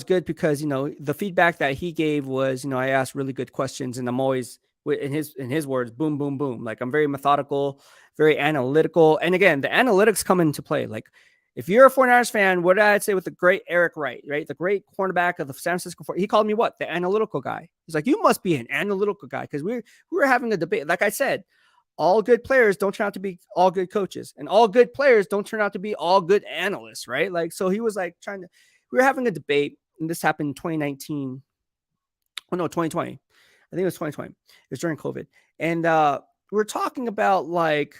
good because, the feedback that he gave was, I asked really good questions, and I'm always, in his words, boom, boom, boom. Like, I'm very methodical, very analytical. And again, the analytics come into play. Like, if you're a 49ers fan, what did I say with the great Eric Wright, right? The great cornerback of the San Francisco 49ers. He called me what? The analytical guy. He's like, you must be an analytical guy, because we were having a debate. Like I said, all good players don't turn out to be all good coaches, and all good players don't turn out to be all good analysts, right? Like, so he was like we were having a debate, and this happened in 2019. Oh no, 2020. I think it was 2020. It was during COVID. And we were talking about, like,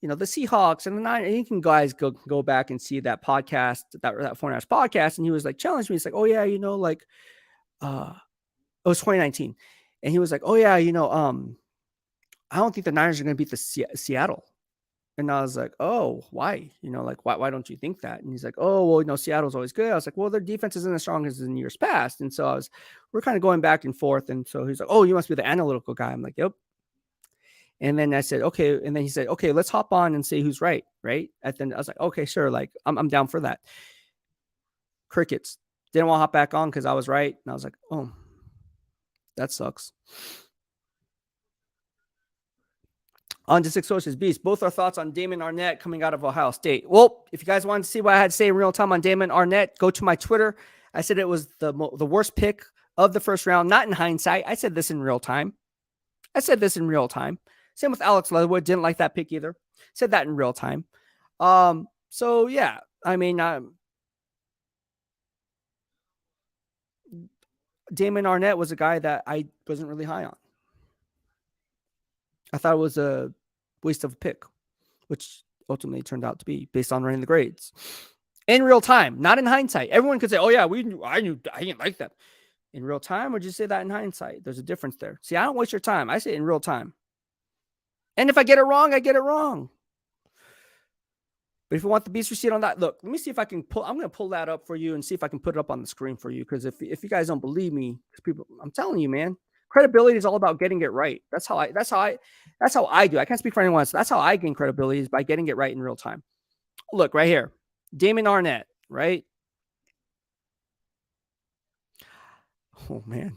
the Seahawks and the Niners. And you can guys go back and see that podcast, that 49ers podcast. And he was like, challenged me. He's like, oh yeah, like, it was 2019. And he was like, oh yeah, I don't think the Niners are going to beat the Seattle. And I was like, oh, why? Like, why don't you think that? And he's like, oh, well, Seattle's always good. I was like, well, their defense isn't as strong as in years past. And so we're kind of going back and forth. And so he's like, oh, you must be the analytical guy. I'm like, yep. And then I said, okay. And then he said, okay, let's hop on and see who's right. Right. And then I was like, okay, sure. Like, I'm down for that. Crickets. Didn't want to hop back on because I was right. And I was like, oh, that sucks. On to Six Sources Beast. Both our thoughts on Damon Arnett coming out of Ohio State. Well, if you guys want to see what I had to say in real time on Damon Arnett, go to my Twitter. I said it was the worst pick of the first round, not in hindsight. I said this in real time. Same with Alex Leatherwood. Didn't like that pick either. Said that in real time. So yeah, I mean, Damon Arnett was a guy that I wasn't really high on. I thought it was a waste of a pick, which ultimately turned out to be based on running the grades in real time, not in hindsight. Everyone could say, "Oh yeah, I didn't like that." In real time, or just say that in hindsight? There's a difference there. See, I don't waste your time. I say it in real time. And if I get it wrong, I get it wrong. But if you want the beast receipt on that, look, let me see if I can pull. I'm going to pull that up for you and see if I can put it up on the screen for you. Because if you guys don't believe me, people, I'm telling you, man, credibility is all about getting it right. That's how I do. I can't speak for anyone else. That's how I gain credibility, is by getting it right in real time. Look right here, Damon Arnett, right? Oh man,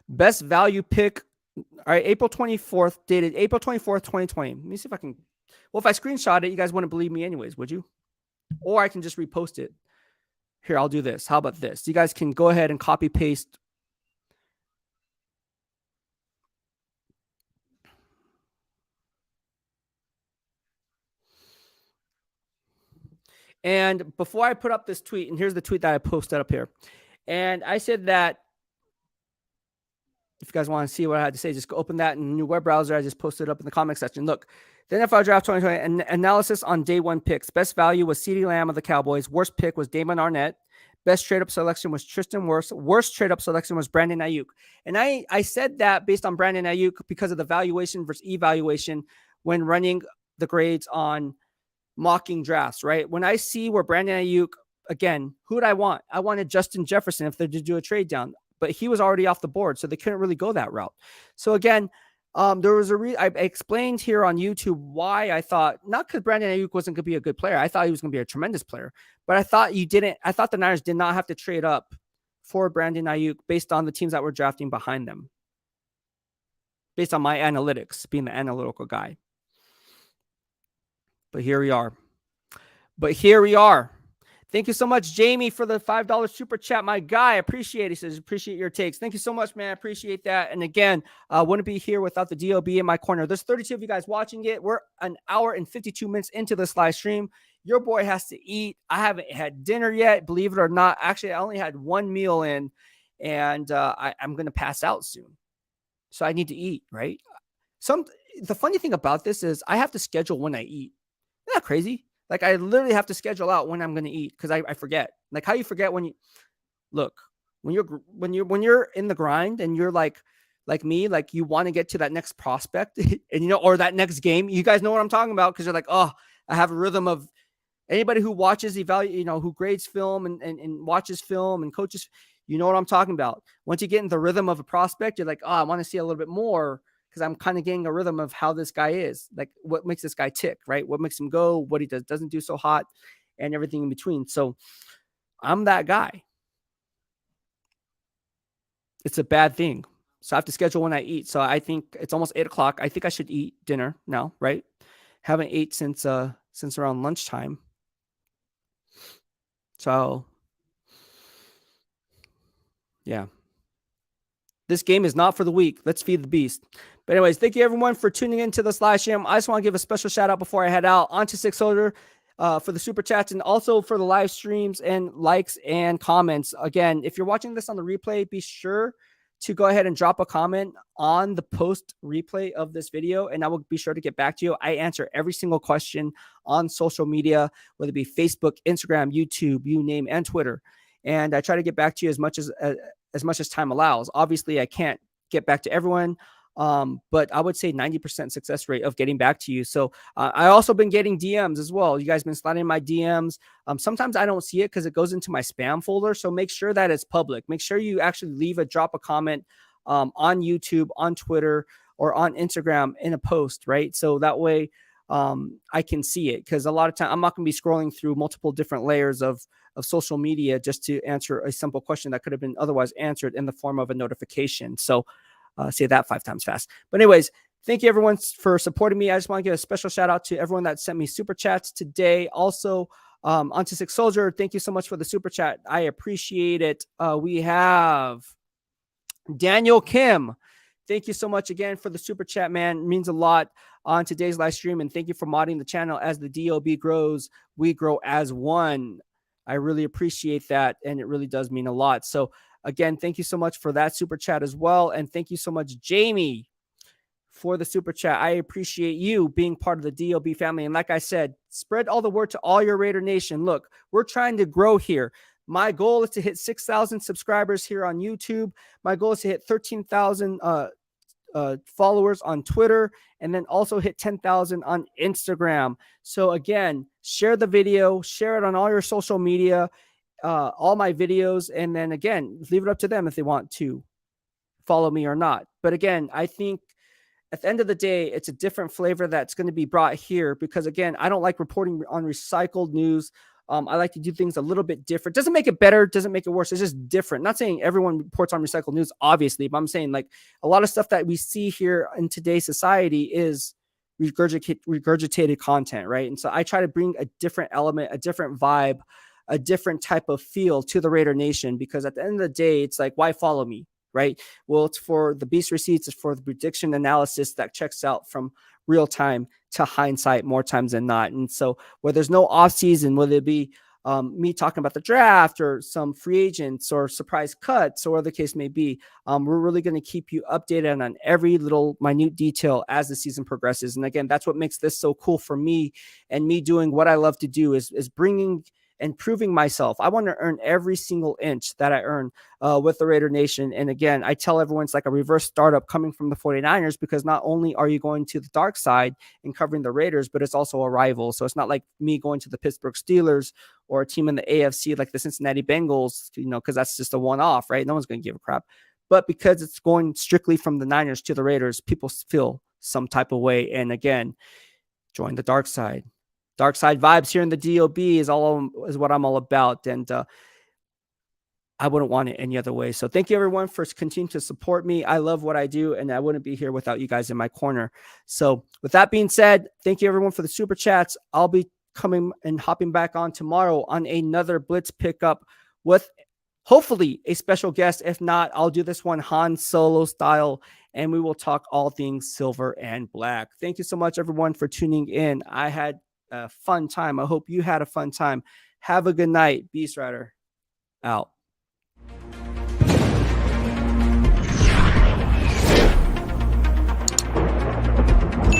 best value pick. All right, April 24th, dated April 24th, 2020. Let me see if I can. Well, if I screenshot it, you guys wouldn't believe me anyways, would you? Or I can just repost it. Here, I'll do this. How about this? You guys can go ahead and copy paste. And before I put up this tweet, and here's the tweet that I posted up here. And I said that if you guys want to see what I had to say, just go open that in a new web browser. I just posted it up in the comment section. Look, the NFL Draft 2020 analysis on day one picks. Best value was CeeDee Lamb of the Cowboys. Worst pick was Damon Arnett. Best trade-up selection was Tristan Wirfs. Worst trade-up selection was Brandon Ayuk. And I said that based on Brandon Ayuk because of the valuation versus evaluation when running the grades on mocking drafts, right? When I see where Brandon Ayuk, again, who would I want? I wanted Justin Jefferson if they did do a trade down, but he was already off the board, so they couldn't really go that route. So again, there was I explained here on YouTube why I thought, not because Brandon Ayuk wasn't going to be a good player. I thought he was going to be a tremendous player, but I thought the Niners did not have to trade up for Brandon Ayuk based on the teams that were drafting behind them, based on my analytics, being the analytical guy. But here we are. Thank you so much, Jamie, for the $5 super chat. My guy, appreciate it. He says, appreciate your takes. Thank you so much, man. I appreciate that. And again, wouldn't be here without the DOB in my corner. There's 32 of you guys watching it. We're an hour and 52 minutes into this live stream. Your boy has to eat. I haven't had dinner yet, believe it or not. Actually, I only had one meal in, and I'm going to pass out soon. So I need to eat, right? The funny thing about this is I have to schedule when I eat. Isn't that crazy? Like, I literally have to schedule out when I'm going to eat because I forget. Like, how you forget when you're in the grind and you're like me, like you want to get to that next prospect and, or that next game. You guys know what I'm talking about because you're like, oh, I have a rhythm of anybody who watches who grades film and watches film and coaches. You know what I'm talking about. Once you get in the rhythm of a prospect, you're like, oh, I want to see a little bit more, because I'm kind of getting a rhythm of how this guy is, like what makes this guy tick, right? What makes him go, what he doesn't do so hot, and everything in between. So I'm that guy. It's a bad thing. So I have to schedule when I eat. So I think it's almost 8:00. I think I should eat dinner now, right? Haven't ate since around lunchtime. So yeah. This game is not for the weak. Let's feed the beast. But anyways, thank you everyone for tuning into this live stream. I just want to give a special shout out before I head out onto 600 for the super chats and also for the live streams and likes and comments. Again, if you're watching this on the replay, be sure to go ahead and drop a comment on the post replay of this video, and I will be sure to get back to you. I answer every single question on social media, whether it be Facebook, Instagram, YouTube, you name, and Twitter. And I try to get back to you as much as time allows. Obviously, I can't get back to everyone, but I would say 90% success rate of getting back to you. So I also been getting DMs as well. You guys been sliding my DMs. Sometimes I don't see it because it goes into my spam folder. So make sure that it's public. Make sure you actually drop a comment on YouTube, on Twitter, or on Instagram in a post, right? So that way I can see it, because a lot of time I'm not going to be scrolling through multiple different layers of social media just to answer a simple question that could have been otherwise answered in the form of a notification. So say that 5 times fast. But anyways, thank you everyone for supporting me. I just want to give a special shout out to everyone that sent me super chats today. Also, onto Six Soldier, thank you so much for the super chat. I appreciate it. We have Daniel Kim. Thank you so much again for the super chat, man. It means a lot on today's live stream. And thank you for modding the channel. As the DOB grows, we grow as one. I really appreciate that. And it really does mean a lot. So again, thank you so much for that super chat as well. And thank you so much, Jamie, for the super chat. I appreciate you being part of the DOB family. And like I said, spread all the word to all your Raider Nation. Look, we're trying to grow here. My goal is to hit 6,000 subscribers here on YouTube. My goal is to hit 13,000 followers on Twitter, and then also hit 10,000 on Instagram. So again, share the video, share it on all your social media, all my videos, and then again, leave it up to them if they want to follow me or not. But again, I think at the end of the day, it's a different flavor that's going to be brought here because, again, I don't like reporting on recycled news. I like to do things a little bit different. Doesn't make it better, doesn't make it worse. It's just different. Not saying everyone reports on recycled news, obviously, but I'm saying like a lot of stuff that we see here in today's society is regurgitated content, right? And so I try to bring a different element, a different vibe, a different type of feel to the Raider Nation because at the end of the day, it's like, why follow me? Right? Well, it's for the beast receipts, it's for the prediction analysis that checks out from real time to hindsight more times than not. And so where there's no off season, whether it be me talking about the draft or some free agents or surprise cuts or whatever the case may be, we're really going to keep you updated on every little minute detail as the season progresses. And again, that's what makes this so cool for me and me doing what I love to do is bringing and proving myself. I want to earn every single inch that I earn with the Raider Nation. And again, I tell everyone it's like a reverse startup coming from the 49ers because not only are you going to the dark side and covering the Raiders, but it's also a rival. So it's not like me going to the Pittsburgh Steelers or a team in the AFC like the Cincinnati Bengals, because that's just a one-off, right? No one's going to give a crap. But because it's going strictly from the Niners to the Raiders, people feel some type of way. And again, join the dark side. Dark side vibes here in the DOB is what I'm all about. And I wouldn't want it any other way. So thank you everyone for continuing to support me. I love what I do and I wouldn't be here without you guys in my corner. So with that being said, thank you everyone for the super chats. I'll be coming and hopping back on tomorrow on another Blitz pickup with hopefully a special guest. If not, I'll do this one Han Solo style and we will talk all things silver and black. Thank you so much everyone for tuning in. I had a fun time. I hope you had a fun time. Have a good night. BEASTwriter out.